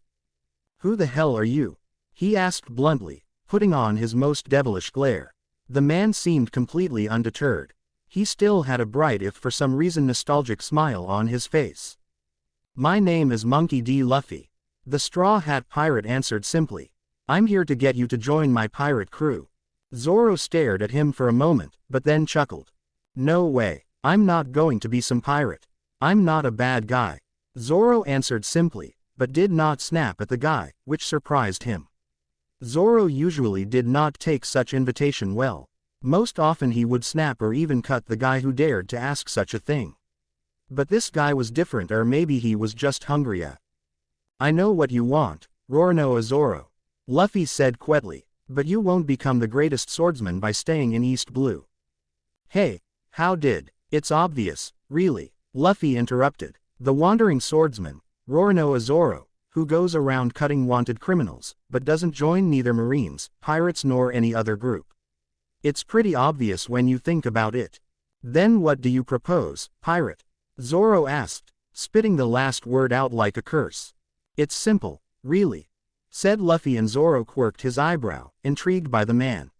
Who the hell are you? He asked bluntly, putting on his most devilish glare. The man seemed completely undeterred. He still had a bright if for some reason nostalgic smile on his face. My name is Monkey D. Luffy. The Straw Hat Pirate answered simply. I'm here to get you to join my pirate crew. Zoro stared at him for a moment, but then chuckled. No way, I'm not going to be some pirate. I'm not a bad guy. Zoro answered simply, but did not snap at the guy, which surprised him. Zoro usually did not take such invitation well. Most often he would snap or even cut the guy who dared to ask such a thing. But this guy was different, or maybe he was just hungry. I know what you want, Roronoa Zoro. Luffy said quietly, but you won't become the greatest swordsman by staying in East Blue. Hey, how did? It's obvious, really, Luffy interrupted. The wandering swordsman, Roronoa Zoro, who goes around cutting wanted criminals, but doesn't join neither Marines, pirates nor any other group. It's pretty obvious when you think about it. Then what do you propose, pirate? Zoro asked, spitting the last word out like a curse. It's simple, really, said Luffy, and Zoro quirked his eyebrow, intrigued by the man.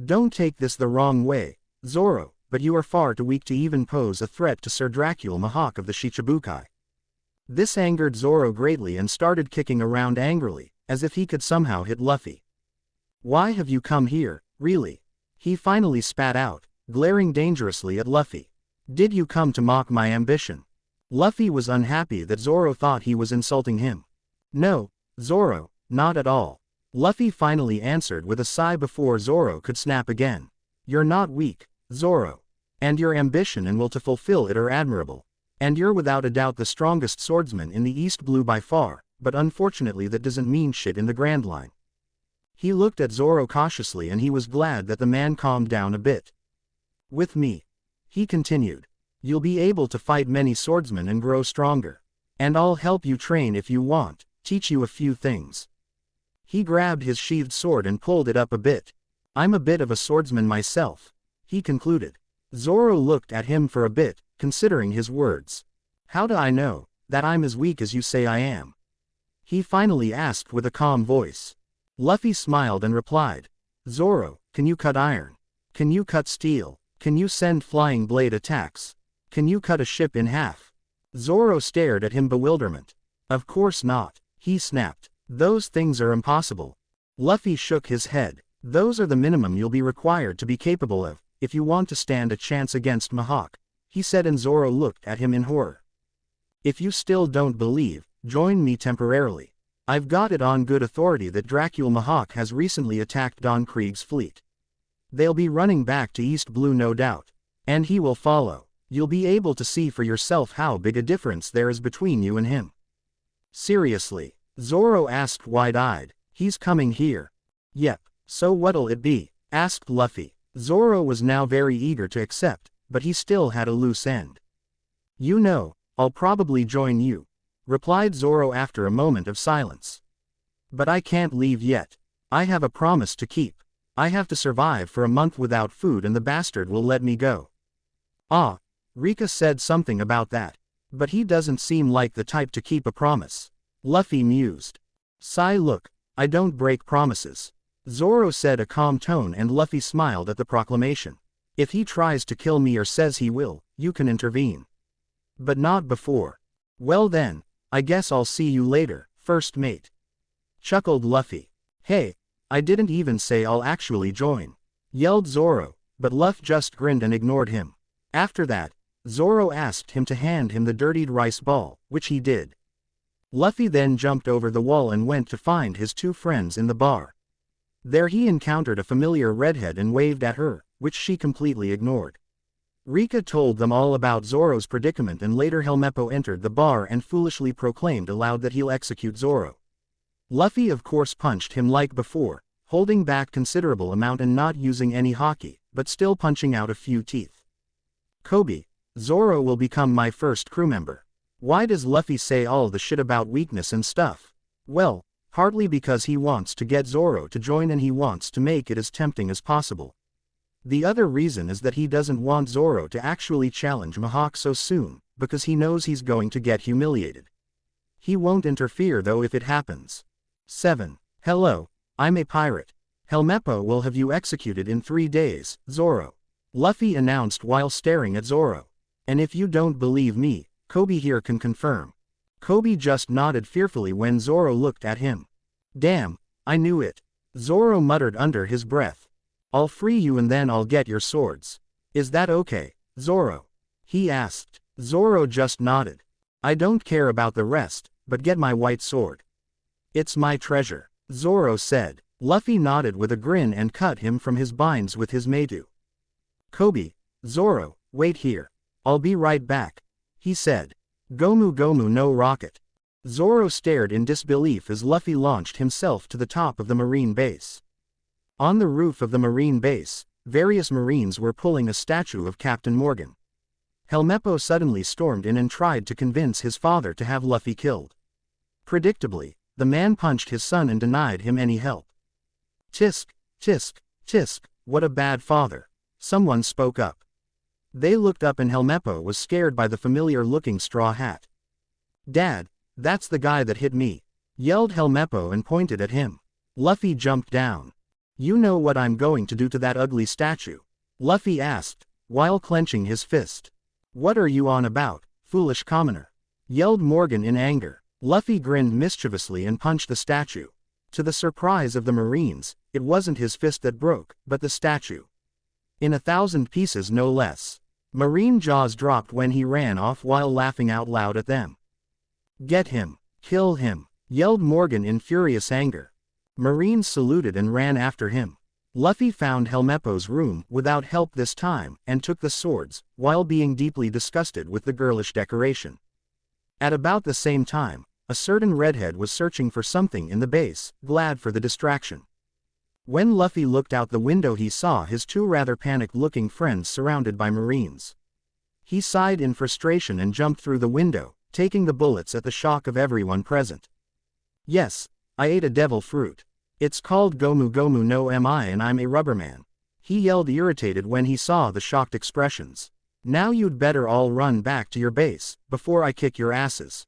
Don't take this the wrong way, Zoro, but you are far too weak to even pose a threat to Sir Dracula Mihawk of the Shichibukai. This angered Zoro greatly and started kicking around angrily, as if he could somehow hit Luffy. Why have you come here, really? He finally spat out, glaring dangerously at Luffy. Did you come to mock my ambition? Luffy was unhappy that Zoro thought he was insulting him. No, Zoro, not at all. Luffy finally answered with a sigh before Zoro could snap again. You're not weak, Zoro. And your ambition and will to fulfill it are admirable. And you're without a doubt the strongest swordsman in the East Blue by far, but unfortunately that doesn't mean shit in the Grand Line. He looked at Zoro cautiously, and he was glad that the man calmed down a bit. With me, he continued, you'll be able to fight many swordsmen and grow stronger. And I'll help you train if you want, teach you a few things. He grabbed his sheathed sword and pulled it up a bit. I'm a bit of a swordsman myself, he concluded. Zoro looked at him for a bit, considering his words. How do I know that I'm as weak as you say I am? He finally asked with a calm voice. Luffy smiled and replied, Zoro, can you cut iron? Can you cut steel? Can you send flying blade attacks? Can you cut a ship in half? Zoro stared at him bewilderment. Of course not, he snapped. Those things are impossible. Luffy shook his head. Those are the minimum you'll be required to be capable of, if you want to stand a chance against Mihawk, he said, and Zoro looked at him in horror. If you still don't believe, join me temporarily. I've got it on good authority that Dracula Mihawk has recently attacked Don Krieg's fleet. They'll be running back to East Blue no doubt. And he will follow. You'll be able to see for yourself how big a difference there is between you and him. Seriously? Zoro asked wide-eyed. He's coming here. Yep, so what'll it be? Asked Luffy. Zoro was now very eager to accept, but he still had a loose end. You know, I'll probably join you, replied Zoro after a moment of silence. But I can't leave yet. I have a promise to keep. I have to survive for a month without food and the bastard will let me go. Ah, Rika said something about that. But he doesn't seem like the type to keep a promise. Luffy mused. Sigh, look, I don't break promises. Zoro said a calm tone, and Luffy smiled at the proclamation. If he tries to kill me or says he will, you can intervene. But not before. Well then, I guess I'll see you later, first mate. Chuckled Luffy. Hey, I didn't even say I'll actually join, yelled Zoro, but Luffy just grinned and ignored him. After that, Zoro asked him to hand him the dirtied rice ball, which he did. Luffy then jumped over the wall and went to find his two friends in the bar. There he encountered a familiar redhead and waved at her, which she completely ignored. Rika told them all about Zoro's predicament, and later Helmeppo entered the bar and foolishly proclaimed aloud that he'll execute Zoro. Luffy of course punched him like before, holding back considerable amount and not using any haki, but still punching out a few teeth. Kobe, Zoro will become my first crew member. Why does Luffy say all the shit about weakness and stuff? Well, partly because he wants to get Zoro to join and he wants to make it as tempting as possible. The other reason is that he doesn't want Zoro to actually challenge Mihawk so soon, because he knows he's going to get humiliated. He won't interfere though if it happens. 7. Hello, I'm a pirate. Helmeppo will have you executed in 3 days, Zoro. Luffy announced while staring at Zoro. And if you don't believe me, Kobe here can confirm. Kobe just nodded fearfully when Zoro looked at him. Damn, I knew it. Zoro muttered under his breath. I'll free you and then I'll get your swords. Is that okay, Zoro? He asked. Zoro just nodded. I don't care about the rest, but get my white sword. It's my treasure, Zoro said. Luffy nodded with a grin and cut him from his binds with his Meitu. Kobe, Zoro, wait here. I'll be right back, he said. Gomu Gomu no rocket. Zoro stared in disbelief as Luffy launched himself to the top of the marine base. On the roof of the marine base, various marines were pulling a statue of Captain Morgan. Helmeppo suddenly stormed in and tried to convince his father to have Luffy killed. Predictably, the man punched his son and denied him any help. Tisk, tisk, tisk, what a bad father, someone spoke up. They looked up and Helmeppo was scared by the familiar-looking straw hat. Dad, that's the guy that hit me, yelled Helmeppo and pointed at him. Luffy jumped down. You know what I'm going to do to that ugly statue? Luffy asked, while clenching his fist. What are you on about, foolish commoner? Yelled Morgan in anger. Luffy grinned mischievously and punched the statue. To the surprise of the Marines, it wasn't his fist that broke, but the statue. In 1,000 pieces no less. Marine jaws dropped when he ran off while laughing out loud at them. Get him, kill him, yelled Morgan in furious anger. Marines saluted and ran after him. Luffy found Helmeppo's room without help this time and took the swords, while being deeply disgusted with the girlish decoration. At about the same time, a certain redhead was searching for something in the base, glad for the distraction. When Luffy looked out the window he saw his two rather panicked-looking friends surrounded by Marines. He sighed in frustration and jumped through the window, taking the bullets at the shock of everyone present. Yes, I ate a devil fruit. It's called Gomu Gomu no Mi and I'm a rubberman. He yelled irritated when he saw the shocked expressions. Now you'd better all run back to your base, before I kick your asses.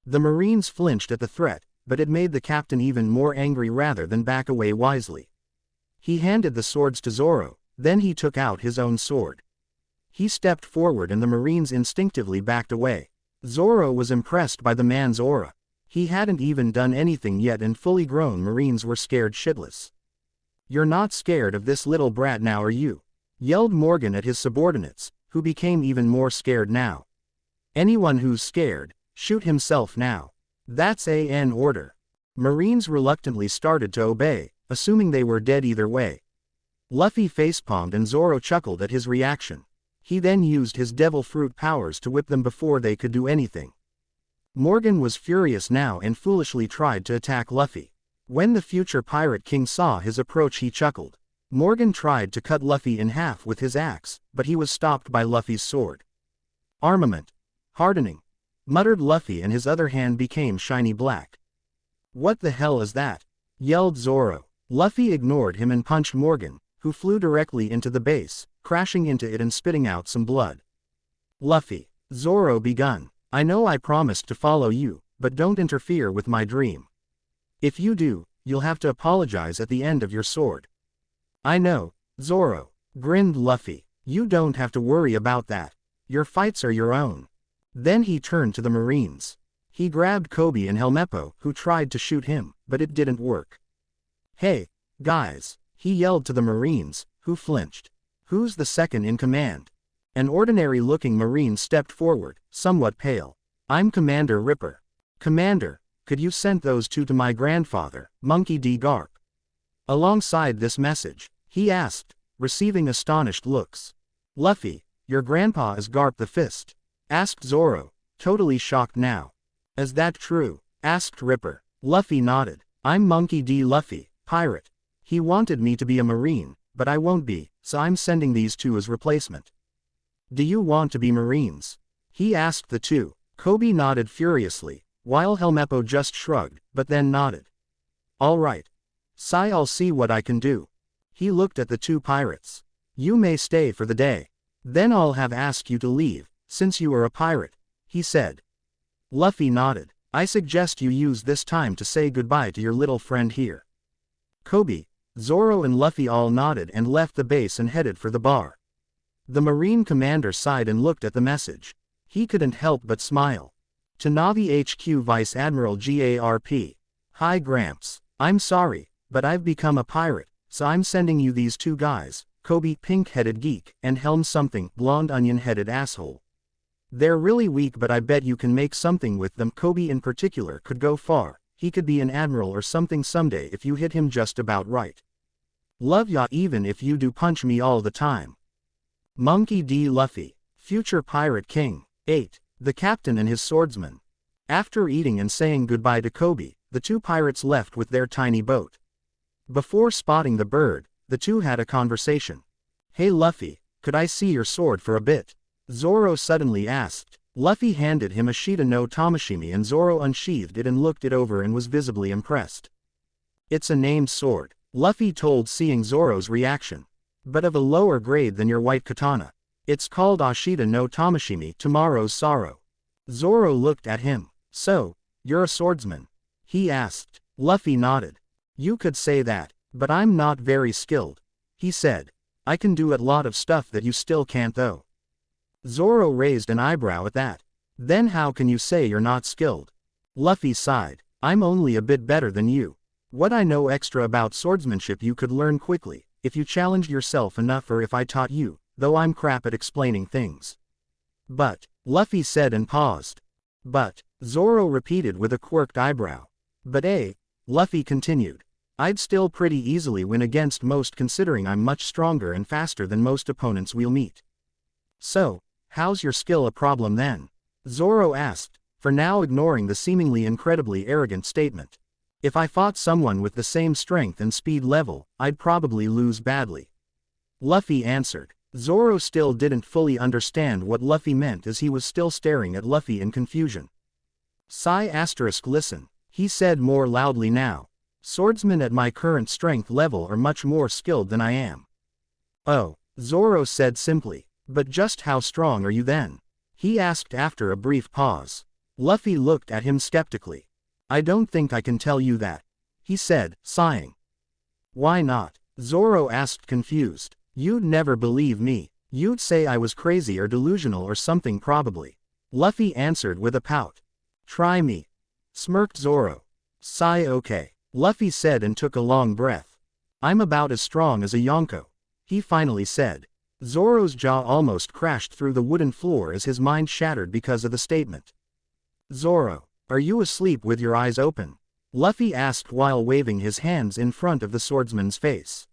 The Marines flinched at the threat, but it made the captain even more angry rather than back away wisely. He handed the swords to Zoro, then he took out his own sword. He stepped forward and the Marines instinctively backed away. Zoro was impressed by the man's aura. He hadn't even done anything yet and fully grown Marines were scared shitless. You're not scared of this little brat now are you? Yelled Morgan at his subordinates, who became even more scared now. Anyone who's scared, shoot himself now. That's an order. Marines reluctantly started to obey, assuming they were dead either way. Luffy facepalmed and Zoro chuckled at his reaction. He then used his devil fruit powers to whip them before they could do anything. Morgan was furious now and foolishly tried to attack Luffy. When the future Pirate King saw his approach he chuckled. Morgan tried to cut Luffy in half with his axe, but he was stopped by Luffy's sword. Armament. Hardening. Muttered Luffy and his other hand became shiny black. What the hell is that? Yelled Zoro. Luffy ignored him and punched Morgan, who flew directly into the base, crashing into it and spitting out some blood. Luffy. Zoro begun. I know I promised to follow you, but don't interfere with my dream. If you do, you'll have to apologize at the end of your sword. I know, Zoro, grinned Luffy. You don't have to worry about that. Your fights are your own. Then he turned to the Marines. He grabbed Kobe and Helmeppo, who tried to shoot him, but it didn't work. Hey, guys, he yelled to the Marines, who flinched. Who's the second in command? An ordinary-looking Marine stepped forward, somewhat pale. I'm Commander Ripper. Commander, could you send those two to my grandfather, Monkey D. Garp? Alongside this message, he asked, receiving astonished looks. Luffy, your grandpa is Garp the Fist? Asked Zoro, totally shocked now. Is that true? Asked Ripper. Luffy nodded. I'm Monkey D. Luffy, pirate. He wanted me to be a Marine, but I won't be, so I'm sending these two as replacement. Do you want to be Marines? He asked the two. Kobe nodded furiously, while Helmeppo just shrugged, but then nodded. All right. Sai, I'll see what I can do. He looked at the two pirates. You may stay for the day. Then I'll have asked you to leave, since you are a pirate, he said. Luffy nodded. I suggest you use this time to say goodbye to your little friend here. Kobe, Zoro and Luffy all nodded and left the base and headed for the bar. The Marine commander sighed and looked at the message. He couldn't help but smile. To Na'vi HQ Vice Admiral Garp. Hi Gramps, I'm sorry, but I've become a pirate, so I'm sending you these two guys, Kobe pink-headed geek, and Helm something blonde onion-headed asshole. They're really weak but I bet you can make something with them. Kobe in particular could go far, He could be an admiral or something someday if you hit him just about right. Love ya even if you do punch me all the time. Monkey D. Luffy, future pirate king. 8. The captain and his swordsman. After eating and saying goodbye to Kobe, the two pirates left with their tiny boat. Before spotting the bird, the two had a conversation. Hey Luffy, could I see your sword for a bit? Zoro suddenly asked. Luffy handed him a Shita no Tamashimi and Zoro unsheathed it and looked it over and was visibly impressed. It's a named sword, Luffy told, seeing Zoro's reaction. But of a lower grade than your white katana. It's called Ashita no Tamashimi, tomorrow's sorrow. Zoro looked at him. So, you're a swordsman? He asked. Luffy nodded. You could say that, but I'm not very skilled, he said. I can do a lot of stuff that you still can't though. Zoro raised an eyebrow at that. Then how can you say you're not skilled? Luffy sighed. I'm only a bit better than you. What I know extra about swordsmanship you could learn quickly, if you challenged yourself enough, or if I taught you, though I'm crap at explaining things. But, Luffy said and paused. But, Zoro repeated with a quirked eyebrow. But Luffy continued. I'd still pretty easily win against most, considering I'm much stronger and faster than most opponents we'll meet. So, how's your skill a problem then? Zoro asked, for now ignoring the seemingly incredibly arrogant statement. If I fought someone with the same strength and speed level, I'd probably lose badly. Luffy answered. Zoro still didn't fully understand what Luffy meant, as he was still staring at Luffy in confusion. Listen, he said more loudly now. Swordsmen at my current strength level are much more skilled than I am. Oh, Zoro said simply. But just how strong are you then? He asked after a brief pause. Luffy looked at him skeptically. I don't think I can tell you that, he said, sighing. Why not? Zoro asked, confused. You'd never believe me. You'd say I was crazy or delusional or something probably. Luffy answered with a pout. Try me, smirked Zoro. Sigh. Okay, Luffy said and took a long breath. I'm about as strong as a Yonko, he finally said. Zoro's jaw almost crashed through the wooden floor as his mind shattered because of the statement. Zoro, are you asleep with your eyes open? Luffy asked while waving his hands in front of the swordsman's face.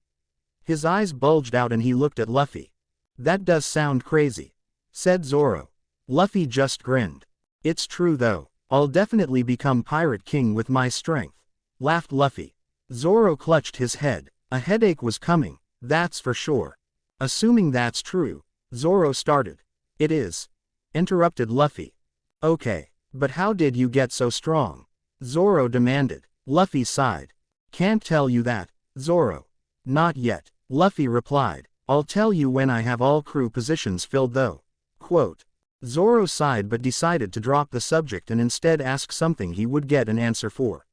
His eyes bulged out and he looked at Luffy. That does sound crazy, said Zoro. Luffy just grinned. It's true though, I'll definitely become Pirate King with my strength, laughed Luffy. Zoro clutched his head. A headache was coming, that's for sure. Assuming that's true, Zoro started. It is, interrupted Luffy. Okay, but how did you get so strong? Zoro demanded. Luffy sighed. Can't tell you that, Zoro. Not yet, Luffy replied. I'll tell you when I have all crew positions filled though. Quote. Zoro sighed but decided to drop the subject and instead ask something he would get an answer for.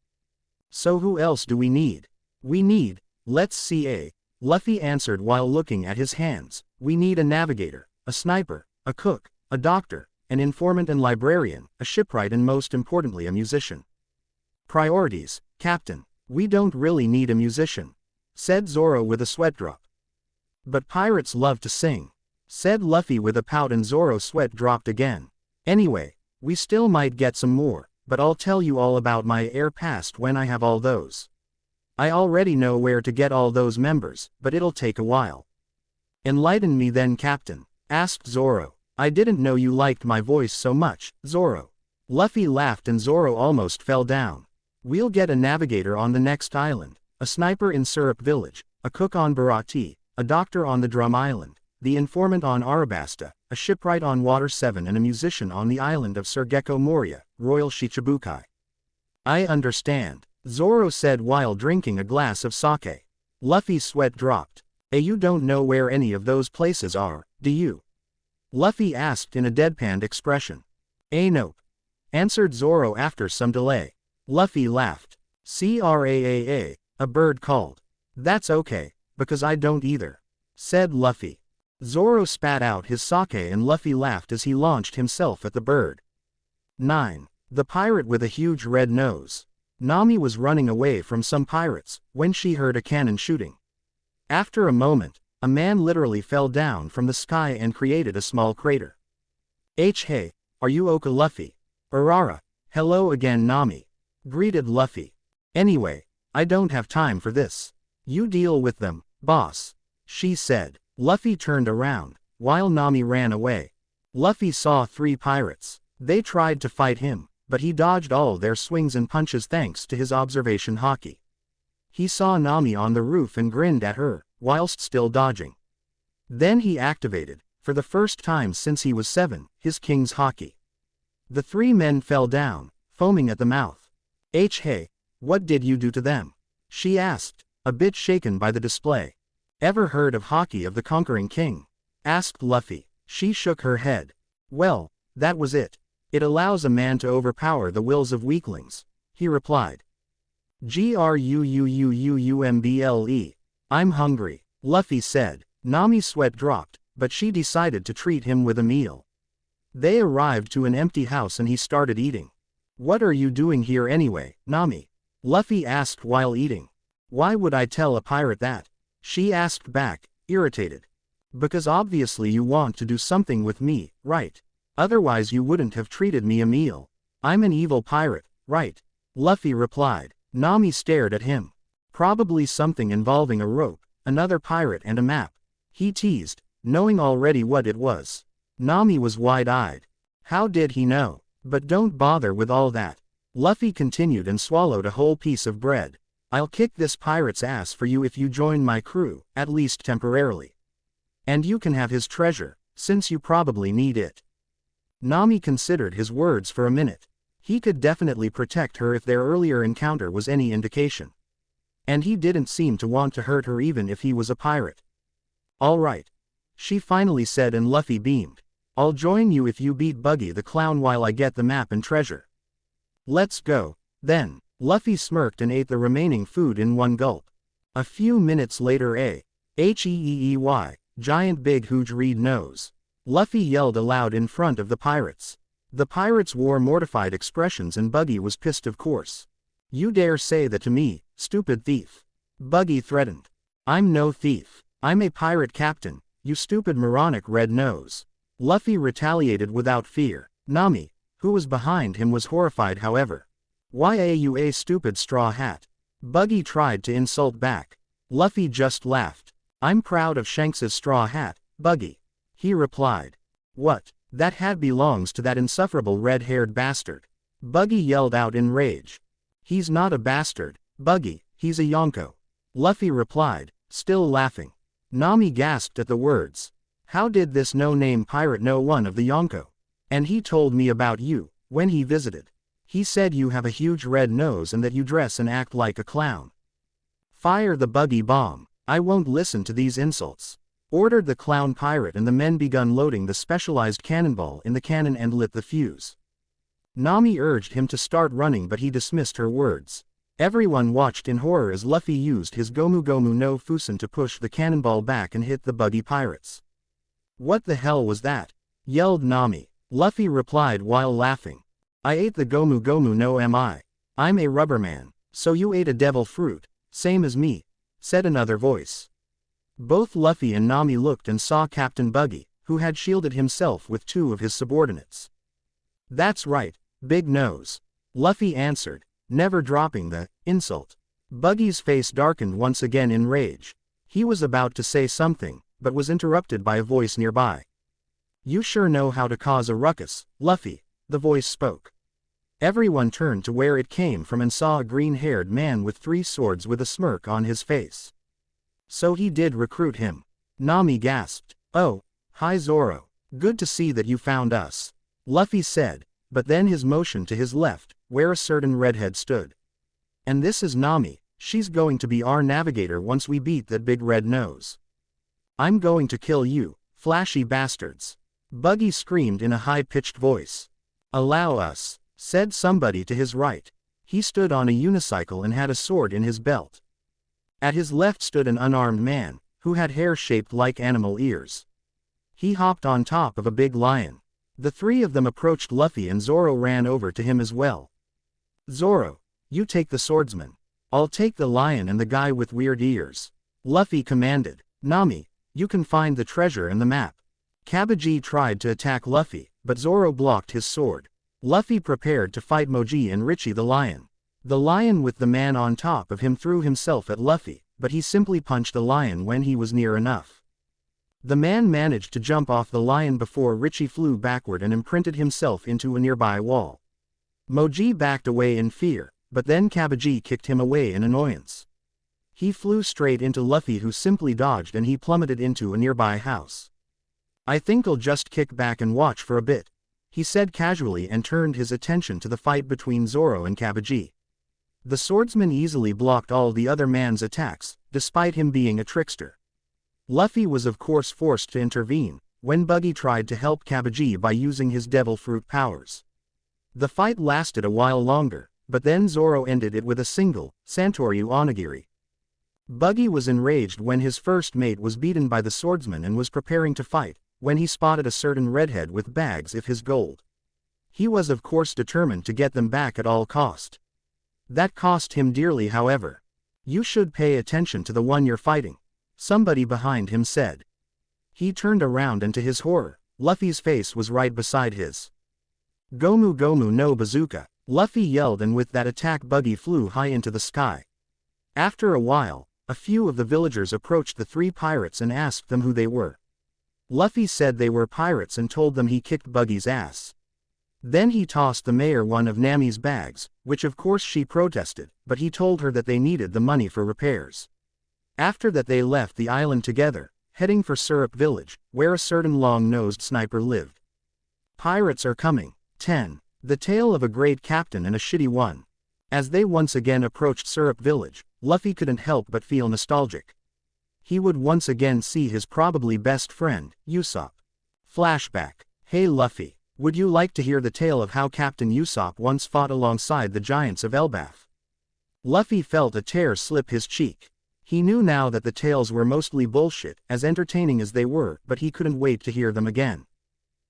So who else do we need? We need, let's see. Luffy answered while looking at his hands. We need a navigator, a sniper, a cook, a doctor, an informant and librarian, a shipwright and most importantly a musician. Priorities, Captain. We don't really need a musician, said Zoro with a sweat drop. But pirates love to sing, said Luffy with a pout, and Zoro's sweat dropped again. Anyway, we still might get some more, but I'll tell you all about my air past when I have all those. I already know where to get all those members, but it'll take a while. Enlighten me then, Captain, asked Zoro. I didn't know you liked my voice so much, Zoro. Luffy laughed and Zoro almost fell down. We'll get a navigator on the next island, a sniper in Syrup Village, a cook on Barati, a doctor on the Drum Island, the informant on Arabasta, a shipwright on Water 7 and a musician on the island of Sir Gecko Moria, Royal Shichibukai. I understand, Zoro said while drinking a glass of sake. Luffy's sweat dropped. You don't know where any of those places are, do you? Luffy asked in a deadpanned expression. Nope, answered Zoro after some delay. Luffy laughed. Craa, a bird called. That's okay, because I don't either, said Luffy. Zoro spat out his sake and Luffy laughed as he launched himself at the bird. 9. The pirate with a huge red nose. Nami was running away from some pirates when she heard a cannon shooting. After a moment, a man literally fell down from the sky and created a small crater. Hey, are you okay, Luffy? Urara, hello again, Nami. greeted Luffy. Anyway, I don't have time for this. You deal with them, boss, she said. Luffy turned around, while Nami ran away. Luffy saw 3 pirates. They tried to fight him, but he dodged all their swings and punches thanks to his observation haki. He saw Nami on the roof and grinned at her, whilst still dodging. Then he activated, for the first time since he was 7, his king's haki. The 3 men fell down, foaming at the mouth. Hey, what did you do to them? She asked, a bit shaken by the display. Ever heard of haki of the conquering king? Asked Luffy. She shook her head. Well, that was it. It allows a man to overpower the wills of weaklings, he replied. Gruumble. I'm hungry, Luffy said. Nami's sweat dropped, but she decided to treat him with a meal. They arrived to an empty house and he started eating. What are you doing here anyway, Nami? Luffy asked while eating. Why would I tell a pirate that? She asked back, irritated. Because obviously you want to do something with me, right? Otherwise you wouldn't have treated me a meal. I'm an evil pirate, right? Luffy replied. Nami stared at him. Probably something involving a rope, another pirate and a map. He teased, knowing already what it was. Nami was wide-eyed. How did he know? But don't bother with all that. Luffy continued and swallowed a whole piece of bread. I'll kick this pirate's ass for you if you join my crew, at least temporarily. And you can have his treasure, since you probably need it. Nami considered his words for a minute. He could definitely protect her if their earlier encounter was any indication. And he didn't seem to want to hurt her even if he was a pirate. All right, she finally said, and Luffy beamed. I'll join you if you beat Buggy the Clown while I get the map and treasure. Let's go, then. Luffy smirked and ate the remaining food in one gulp. A few minutes later, giant big huge reed nose. Luffy yelled aloud in front of the pirates. The pirates wore mortified expressions and Buggy was pissed, of course. You dare say that to me, stupid thief? Buggy threatened. I'm no thief. I'm a pirate captain, you stupid moronic red nose. Luffy retaliated without fear. Nami, who was behind him, was horrified however. Why you a stupid straw hat? Buggy tried to insult back. Luffy just laughed. I'm proud of Shanks's straw hat, Buggy. He replied. What? That hat belongs to that insufferable red-haired bastard. Buggy yelled out in rage. He's not a bastard, Buggy, he's a Yonko. Luffy replied, still laughing. Nami gasped at the words. How did this no-name pirate know one of the Yonko? And he told me about you, when he visited. He said you have a huge red nose and that you dress and act like a clown. Fire the Buggy bomb. I won't listen to these insults. Ordered the clown pirate, and the men begun loading the specialized cannonball in the cannon and lit the fuse. Nami urged him to start running, but he dismissed her words. Everyone watched in horror as Luffy used his Gomu Gomu no Fusen to push the cannonball back and hit the Buggy pirates. What the hell was that? Yelled Nami. Luffy replied while laughing. I ate the Gomu Gomu no Mi. I'm a rubber man, so you ate a devil fruit, same as me, said another voice. Both Luffy and Nami looked and saw Captain Buggy, who had shielded himself with 2 of his subordinates. That's right, Big Nose. Luffy answered, never dropping the insult. Buggy's face darkened once again in rage. He was about to say something, but was interrupted by a voice nearby. You sure know how to cause a ruckus, Luffy, the voice spoke. Everyone turned to where it came from and saw a green-haired man with 3 swords with a smirk on his face. So he did recruit him. Nami gasped. Oh, hi Zoro. Good to see that you found us. Luffy said, but then his motion to his left, where a certain redhead stood. And this is Nami, she's going to be our navigator once we beat that big red nose. I'm going to kill you, flashy bastards. Buggy screamed in a high-pitched voice. Allow us, said somebody to his right. He stood on a unicycle and had a sword in his belt. At his left stood an unarmed man, who had hair shaped like animal ears. He hopped on top of a big lion. The 3 of them approached Luffy and Zoro ran over to him as well. Zoro, you take the swordsman. I'll take the lion and the guy with weird ears. Luffy commanded. Nami, you can find the treasure and the map. Kabaji tried to attack Luffy, but Zoro blocked his sword. Luffy prepared to fight Moji and Richie the lion. The lion with the man on top of him threw himself at Luffy, but he simply punched the lion when he was near enough. The man managed to jump off the lion before Richie flew backward and imprinted himself into a nearby wall. Moji backed away in fear, but then Kabaji kicked him away in annoyance. He flew straight into Luffy, who simply dodged, and he plummeted into a nearby house. "I think I'll just kick back and watch for a bit," he said casually, and turned his attention to the fight between Zoro and Kabaji. The swordsman easily blocked all the other man's attacks, despite him being a trickster. Luffy was of course forced to intervene, when Buggy tried to help Kabaji by using his devil fruit powers. The fight lasted a while longer, but then Zoro ended it with a single, Santoryu Onigiri. Buggy was enraged when his first mate was beaten by the swordsman and was preparing to fight, when he spotted a certain redhead with bags of his gold. He was of course determined to get them back at all cost. That cost him dearly, however. "You should pay attention to the one you're fighting," somebody behind him said. He turned around, and to his horror, Luffy's face was right beside his. "Gomu Gomu no Bazooka," Luffy yelled, and with that attack Buggy flew high into the sky. After a while, a few of the villagers approached the three pirates and asked them who they were. Luffy said they were pirates and told them he kicked Buggy's ass. Then he tossed the mayor one of Nami's bags, which of course she protested, but he told her that they needed the money for repairs. After that they left the island together, heading for Syrup Village, where a certain long-nosed sniper lived. Pirates are coming. 10. The Tale of a Great Captain and a Shitty One. As they once again approached Syrup Village, Luffy couldn't help but feel nostalgic. He would once again see his probably best friend, Usopp. Flashback. "Hey Luffy, would you like to hear the tale of how Captain Usopp once fought alongside the giants of Elbaf?" Luffy felt a tear slip his cheek. He knew now that the tales were mostly bullshit, as entertaining as they were, but he couldn't wait to hear them again.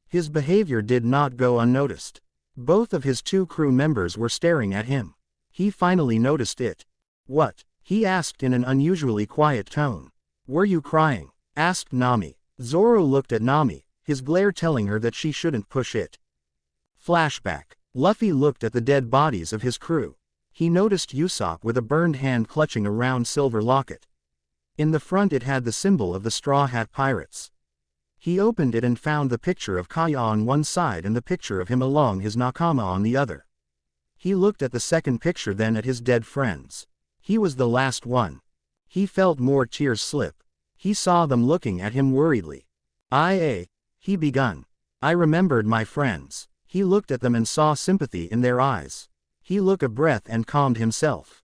His behavior did not go unnoticed. Both of his two crew members were staring at him. He finally noticed it. "What?" he asked in an unusually quiet tone. "Were you crying?" asked Nami. Zoro looked at Nami, his glare telling her that she shouldn't push it. Flashback. Luffy looked at the dead bodies of his crew. He noticed Usopp with a burned hand clutching a round silver locket. In the front it had the symbol of the Straw Hat Pirates. He opened it and found the picture of Kaya on one side and the picture of him along his nakama on the other. He looked at the second picture, then at his dead friends. He was the last one. He felt more tears slip. He saw them looking at him worriedly. He begun. "I remembered my friends." He looked at them and saw sympathy in their eyes. He took a breath and calmed himself.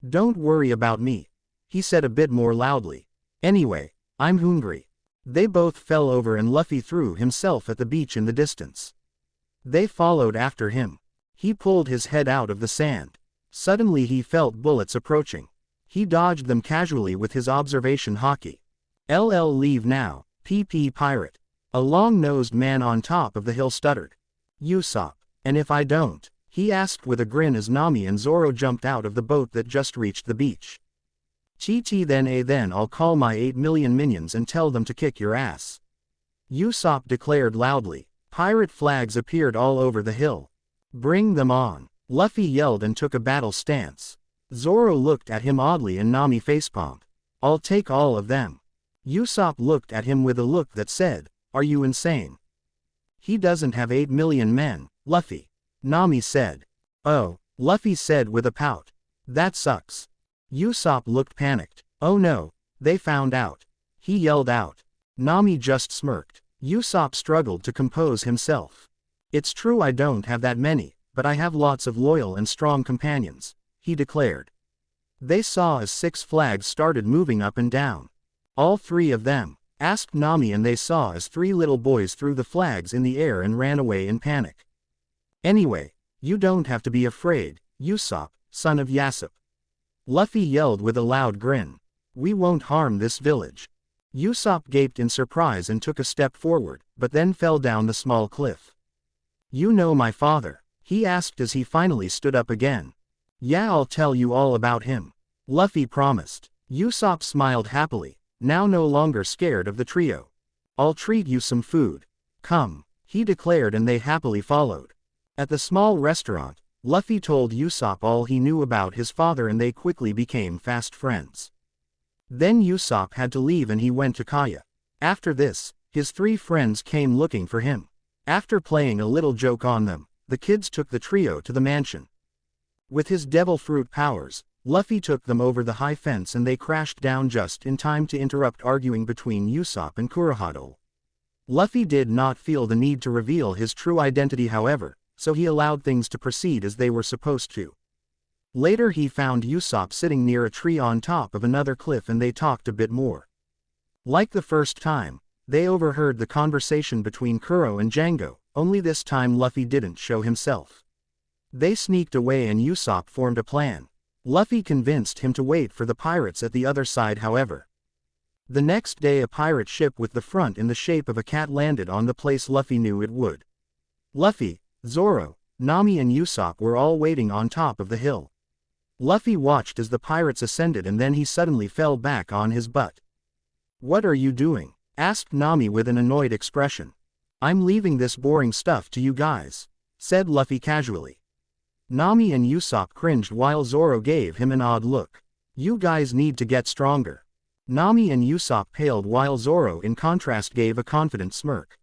"Don't worry about me," he said a bit more loudly. "Anyway, I'm hungry." They both fell over and Luffy threw himself at the beach in the distance. They followed after him. He pulled his head out of the sand. Suddenly he felt bullets approaching. He dodged them casually with his observation haki. Leave now, PP pirate. A long-nosed man on top of the hill stuttered. "Usopp, and if I don't?" he asked with a grin as Nami and Zoro jumped out of the boat that just reached the beach. Then I'll call my 8 million minions and tell them to kick your ass," Usopp declared loudly. Pirate flags appeared all over the hill. "Bring them on," Luffy yelled and took a battle stance. Zoro looked at him oddly and Nami facepalmed. "I'll take all of them." Usopp looked at him with a look that said, "Are you insane?" "He doesn't have 8 million men, Luffy," Nami said. "Oh," Luffy said with a pout. "That sucks." Usopp looked panicked. "Oh no, they found out," he yelled out. Nami just smirked. Usopp struggled to compose himself. "It's true I don't have that many, but I have lots of loyal and strong companions," he declared. They saw as 6 flags started moving up and down. "All 3 of them?" asked Nami, and they saw as 3 little boys threw the flags in the air and ran away in panic. "Anyway, you don't have to be afraid, Usopp, son of Yasopp," Luffy yelled with a loud grin. "We won't harm this village." Usopp gaped in surprise and took a step forward, but then fell down the small cliff. "You know my father?" he asked as he finally stood up again. "Yeah, I'll tell you all about him," Luffy promised. Usopp smiled happily, now no longer scared of the trio. "I'll treat you some food. Come," he declared, and they happily followed. At the small restaurant, Luffy told Usopp all he knew about his father and they quickly became fast friends. Then Usopp had to leave and he went to Kaya. After this, his three friends came looking for him. After playing a little joke on them, the kids took the trio to the mansion. With his devil fruit powers, Luffy took them over the high fence and they crashed down just in time to interrupt arguing between Usopp and Kurohito. Luffy did not feel the need to reveal his true identity however, so he allowed things to proceed as they were supposed to. Later he found Usopp sitting near a tree on top of another cliff and they talked a bit more. Like the first time, they overheard the conversation between Kuro and Django, only this time Luffy didn't show himself. They sneaked away and Usopp formed a plan. Luffy convinced him to wait for the pirates at the other side however. The next day a pirate ship with the front in the shape of a cat landed on the place Luffy knew it would. Luffy, Zoro, Nami and Usopp were all waiting on top of the hill. Luffy watched as the pirates ascended and then he suddenly fell back on his butt. "What are you doing?" asked Nami with an annoyed expression. "I'm leaving this boring stuff to you guys," said Luffy casually. Nami and Usopp cringed while Zoro gave him an odd look. "You guys need to get stronger." Nami and Usopp paled while Zoro in contrast gave a confident smirk.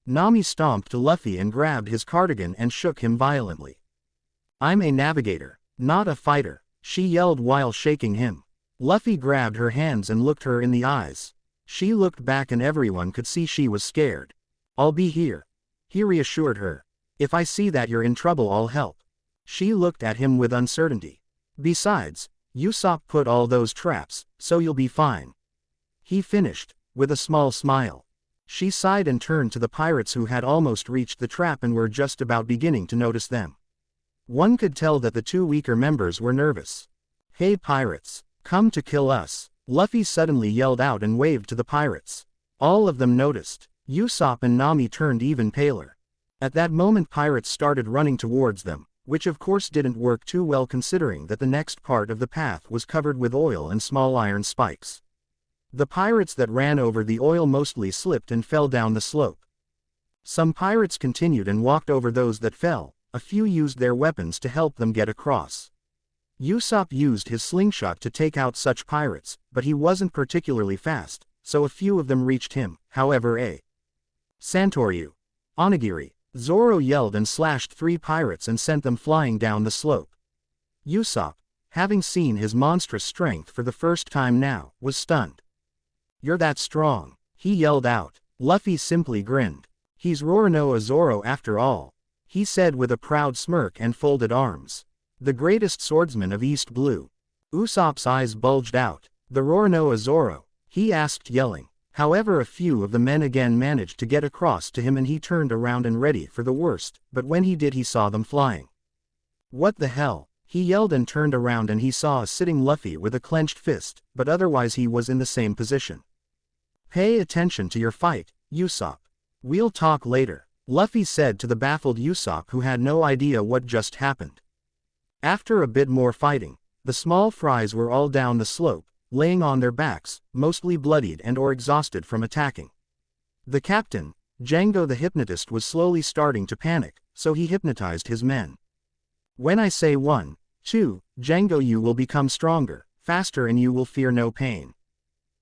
Nami stomped to Luffy and grabbed his cardigan and shook him violently. "I'm a navigator, not a fighter," she yelled while shaking him. Luffy grabbed her hands and looked her in the eyes. She looked back and everyone could see she was scared. "I'll be here," he reassured her. "If I see that you're in trouble I'll help." She looked at him with uncertainty. "Besides, Usopp put all those traps, so you'll be fine," he finished, with a small smile. She sighed and turned to the pirates who had almost reached the trap and were just about beginning to notice them. One could tell that the two weaker members were nervous. "Hey pirates, come to kill us," Luffy suddenly yelled out and waved to the pirates. All of them noticed. Usopp and Nami turned even paler. At that moment pirates started running towards them, which of course didn't work too well considering that the next part of the path was covered with oil and small iron spikes. The pirates that ran over the oil mostly slipped and fell down the slope. Some pirates continued and walked over those that fell, a few used their weapons to help them get across. Usopp used his slingshot to take out such pirates, but he wasn't particularly fast, so a few of them reached him, however Santoryu, Onigiri, Zoro yelled and slashed 3 pirates and sent them flying down the slope. Usopp, having seen his monstrous strength for the first time now, was stunned. "You're that strong," he yelled out. Luffy simply grinned. "He's Roronoa Zoro after all," he said with a proud smirk and folded arms. "The greatest swordsman of East Blue." Usopp's eyes bulged out. "The Roronoa Zoro?" he asked yelling. However a few of the men again managed to get across to him and he turned around and ready for the worst, but when he did he saw them flying. "What the hell?" he yelled and turned around and he saw a sitting Luffy with a clenched fist, but otherwise he was in the same position. "Pay attention to your fight, Usopp. We'll talk later," Luffy said to the baffled Usopp who had no idea what just happened. After a bit more fighting, the small fries were all down the slope, laying on their backs, mostly bloodied and or exhausted from attacking. The captain, Django the hypnotist, was slowly starting to panic, so he hypnotized his men. "When I say 1, 2, Django, you will become stronger, faster and you will fear no pain.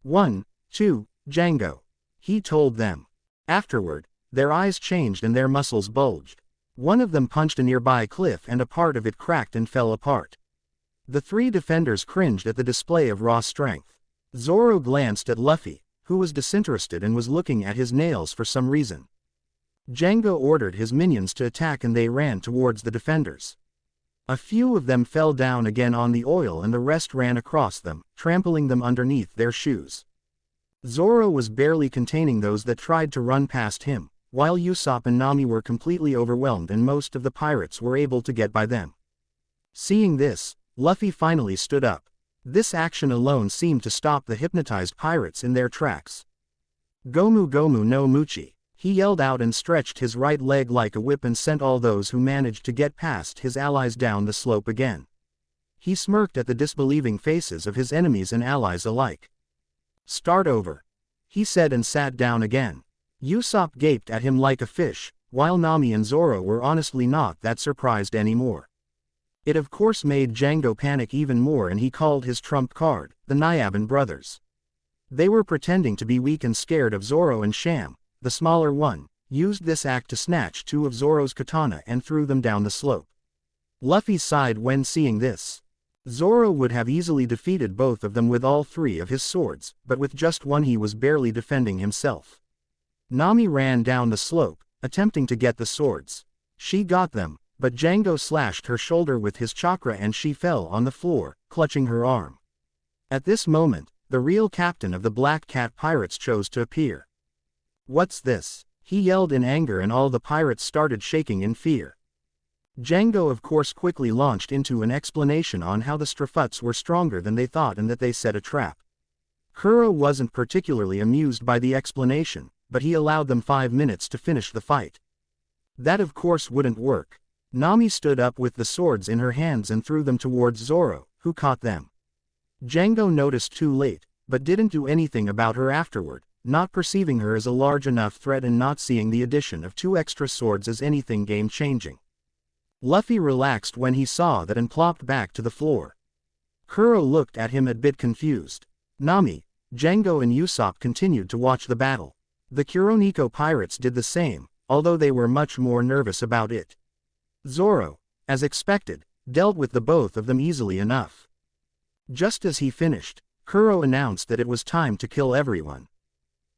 1, 2, Django," he told them. Afterward, their eyes changed and their muscles bulged. One of them punched a nearby cliff and a part of it cracked and fell apart. The 3 defenders cringed at the display of raw strength. Zoro glanced at Luffy, who was disinterested and was looking at his nails for some reason. Django ordered his minions to attack and they ran towards the defenders. A few of them fell down again on the oil and the rest ran across them, trampling them underneath their shoes. Zoro was barely containing those that tried to run past him, while Usopp and Nami were completely overwhelmed and most of the pirates were able to get by them. Seeing this, Luffy finally stood up. This action alone seemed to stop the hypnotized pirates in their tracks. "Gomu Gomu no Muchi," he yelled out and stretched his right leg like a whip and sent all those who managed to get past his allies down the slope again. He smirked at the disbelieving faces of his enemies and allies alike. "Start over," he said and sat down again. Usopp gaped at him like a fish, while Nami and Zoro were honestly not that surprised anymore. It of course made Django panic even more, and he called his trump card, the Nyaban brothers. They were pretending to be weak and scared of Zoro, and Sham, the smaller one, used this act to snatch two of Zoro's katana and threw them down the slope. Luffy sighed when seeing this. Zoro would have easily defeated both of them with all three of his swords, but with just one he was barely defending himself. Nami ran down the slope, attempting to get the swords. She got them, but Django slashed her shoulder with his chakra and she fell on the floor, clutching her arm. At this moment, the real captain of the Black Cat pirates chose to appear. "What's this?" he yelled in anger, and all the pirates started shaking in fear. Django of course quickly launched into an explanation on how the Strafuts were stronger than they thought and that they set a trap. Kuro wasn't particularly amused by the explanation, but he allowed them 5 minutes to finish the fight. That of course wouldn't work. Nami stood up with the swords in her hands and threw them towards Zoro, who caught them. Django noticed too late, but didn't do anything about her afterward, not perceiving her as a large enough threat and not seeing the addition of 2 extra swords as anything game-changing. Luffy relaxed when he saw that and plopped back to the floor. Kuro looked at him a bit confused. Nami, Django and Usopp continued to watch the battle. The Kuroniko pirates did the same, although they were much more nervous about it. Zoro, as expected, dealt with the both of them easily enough. Just as he finished, Kuro announced that it was time to kill everyone.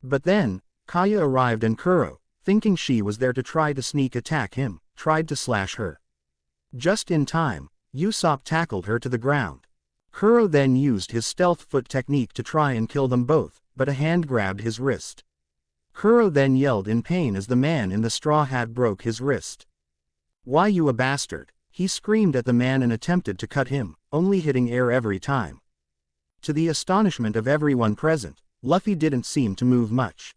But then, Kaya arrived and Kuro, thinking she was there to try to sneak attack him, tried to slash her. Just in time, Usopp tackled her to the ground. Kuro then used his stealth foot technique to try and kill them both, but a hand grabbed his wrist. Kuro then yelled in pain as the man in the straw hat broke his wrist. "Why, you a bastard?" he screamed at the man and attempted to cut him, only hitting air every time. To the astonishment of everyone present, Luffy didn't seem to move much.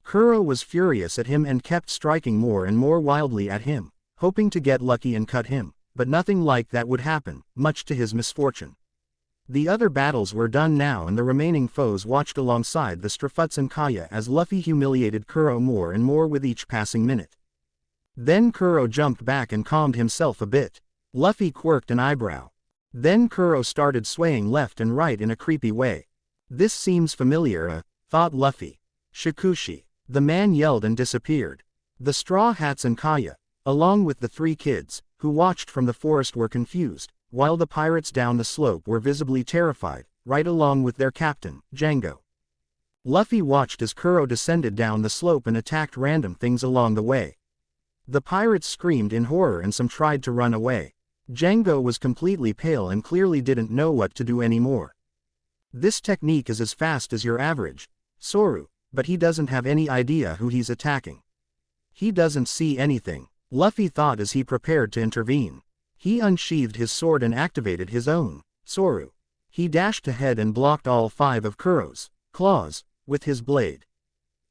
Kuro was furious at him and kept striking more and more wildly at him, hoping to get lucky and cut him, but nothing like that would happen, much to his misfortune. The other battles were done now and the remaining foes watched alongside the Strafuts and Kaya as Luffy humiliated Kuro more and more with each passing minute. Then Kuro jumped back and calmed himself a bit. Luffy quirked an eyebrow. Then Kuro started swaying left and right in a creepy way. "This seems familiar, thought Luffy. Shikushi." The man yelled and disappeared. The Straw Hats and Kaya, along with the 3 kids, who watched from the forest, were confused, while the pirates down the slope were visibly terrified, right along with their captain, Django. Luffy watched as Kuro descended down the slope and attacked random things along the way. The pirates screamed in horror and some tried to run away. Django was completely pale and clearly didn't know what to do anymore. "This technique is as fast as your average Soru, but he doesn't have any idea who he's attacking. He doesn't see anything," Luffy thought as he prepared to intervene. He unsheathed his sword and activated his own Soru. He dashed ahead and blocked all 5 of Kuro's claws with his blade.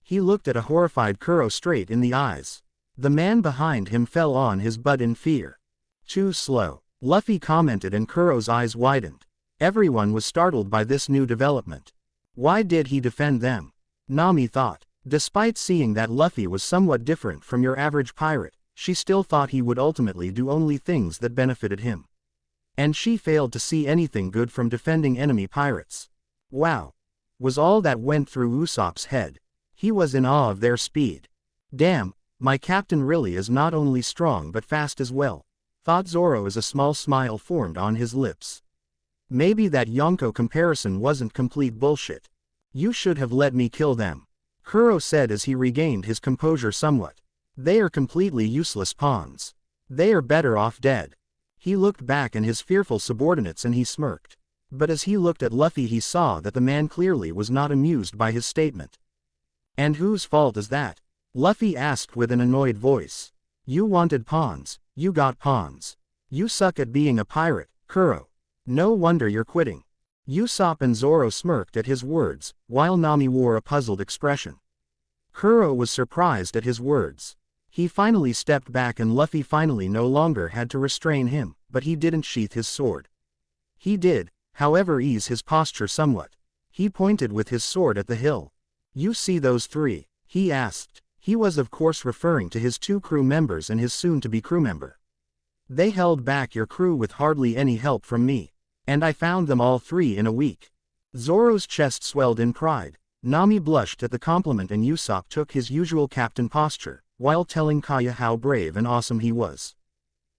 He looked at a horrified Kuro straight in the eyes. The man behind him fell on his butt in fear. "Too slow," Luffy commented, and Kuro's eyes widened. Everyone was startled by this new development. Why did he defend them? Nami thought. Despite seeing that Luffy was somewhat different from your average pirate, she still thought he would ultimately do only things that benefited him. And she failed to see anything good from defending enemy pirates. Wow! Was all that went through Usopp's head. He was in awe of their speed. "Damn, my captain really is not only strong but fast as well," thought Zoro as a small smile formed on his lips. Maybe that Yonko comparison wasn't complete bullshit. "You should have let me kill them," Kuro said as he regained his composure somewhat. "They are completely useless pawns. They are better off dead." He looked back at his fearful subordinates and he smirked. But as he looked at Luffy he saw that the man clearly was not amused by his statement. "And whose fault is that?" Luffy asked with an annoyed voice. "You wanted pawns, you got pawns. You suck at being a pirate, Kuro. No wonder you're quitting." Usopp and Zoro smirked at his words, while Nami wore a puzzled expression. Kuro was surprised at his words. He finally stepped back and Luffy finally no longer had to restrain him, but he didn't sheath his sword. He did, however, ease his posture somewhat. He pointed with his sword at the hill. "You see those 3? He asked. He was of course referring to his 2 crew members and his soon-to-be crew member. They held back your crew with hardly any help from me. And I found them all 3 in a week. Zoro's chest swelled in pride. Nami blushed at the compliment and Usopp took his usual captain posture, while telling Kaya how brave and awesome he was.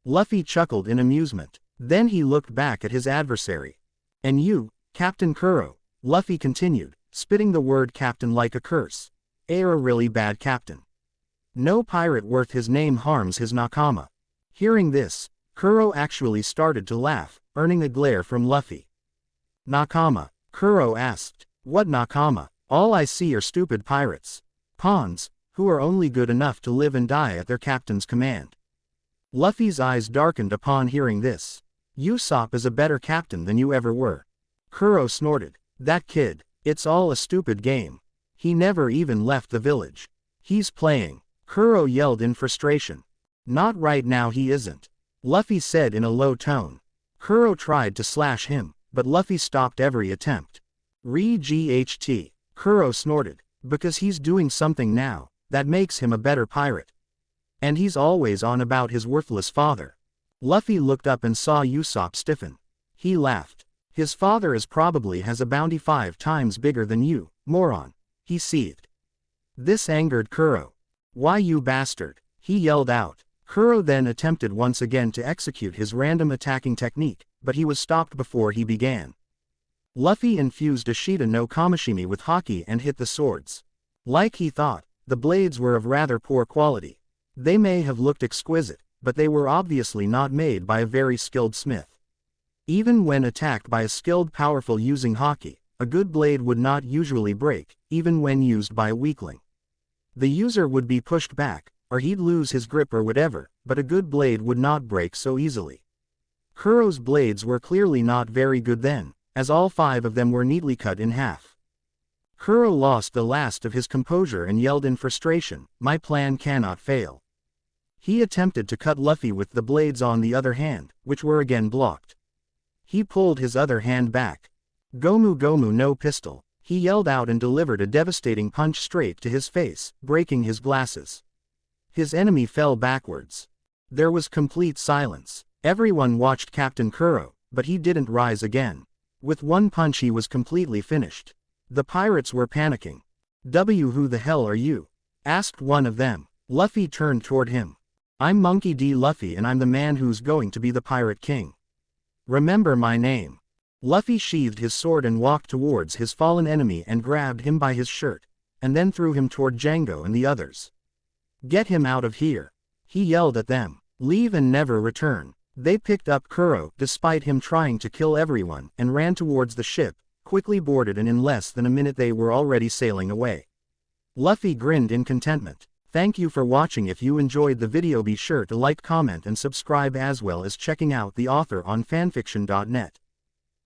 Luffy chuckled in amusement. Then he looked back at his adversary. And you, Captain Kuro, Luffy continued, spitting the word captain like a curse. You're a really bad captain. No pirate worth his name harms his nakama. Hearing this, Kuro actually started to laugh, earning a glare from Luffy. Nakama, Kuro asked. What nakama? All I see are stupid pirates. Pawns, who are only good enough to live and die at their captain's command. Luffy's eyes darkened upon hearing this. Usopp is a better captain than you ever were. Kuro snorted. That kid, it's all a stupid game. He never even left the village. He's playing. Kuro yelled in frustration. Not right now he isn't. Luffy said in a low tone. Kuro tried to slash him, but Luffy stopped every attempt. Re-GHT. Kuro snorted. Because he's doing something now, that makes him a better pirate. And he's always on about his worthless father. Luffy looked up and saw Usopp stiffen. He laughed. His father probably has a bounty 5 times bigger than you, moron. He seethed. This angered Kuro. Why you bastard? He yelled out. Kuro then attempted once again to execute his random attacking technique, but he was stopped before he began. Luffy infused Ashita no Kamishimi with haki and hit the swords. Like he thought, the blades were of rather poor quality. They may have looked exquisite, but they were obviously not made by a very skilled smith. Even when attacked by a skilled powerful using haki, a good blade would not usually break, even when used by a weakling. The user would be pushed back, or he'd lose his grip or whatever, but a good blade would not break so easily. Kuro's blades were clearly not very good then, as all 5 of them were neatly cut in half. Kuro lost the last of his composure and yelled in frustration, my plan cannot fail. He attempted to cut Luffy with the blades on the other hand, which were again blocked. He pulled his other hand back. Gomu Gomu no pistol, he yelled out and delivered a devastating punch straight to his face, breaking his glasses. His enemy fell backwards. There was complete silence. Everyone watched Captain Kuro, but he didn't rise again. With one punch he was completely finished. The pirates were panicking. Who the hell are you? Asked one of them. Luffy turned toward him. I'm Monkey D. Luffy and I'm the man who's going to be the Pirate King. Remember my name. Luffy sheathed his sword and walked towards his fallen enemy and grabbed him by his shirt, and then threw him toward Django and the others. Get him out of here. He yelled at them. Leave and never return. They picked up Kuro, despite him trying to kill everyone, and ran towards the ship, quickly boarded and in less than a minute they were already sailing away. Luffy grinned in contentment. Thank you for watching. If you enjoyed the video be sure to like, comment and subscribe as well as checking out the author on fanfiction.net.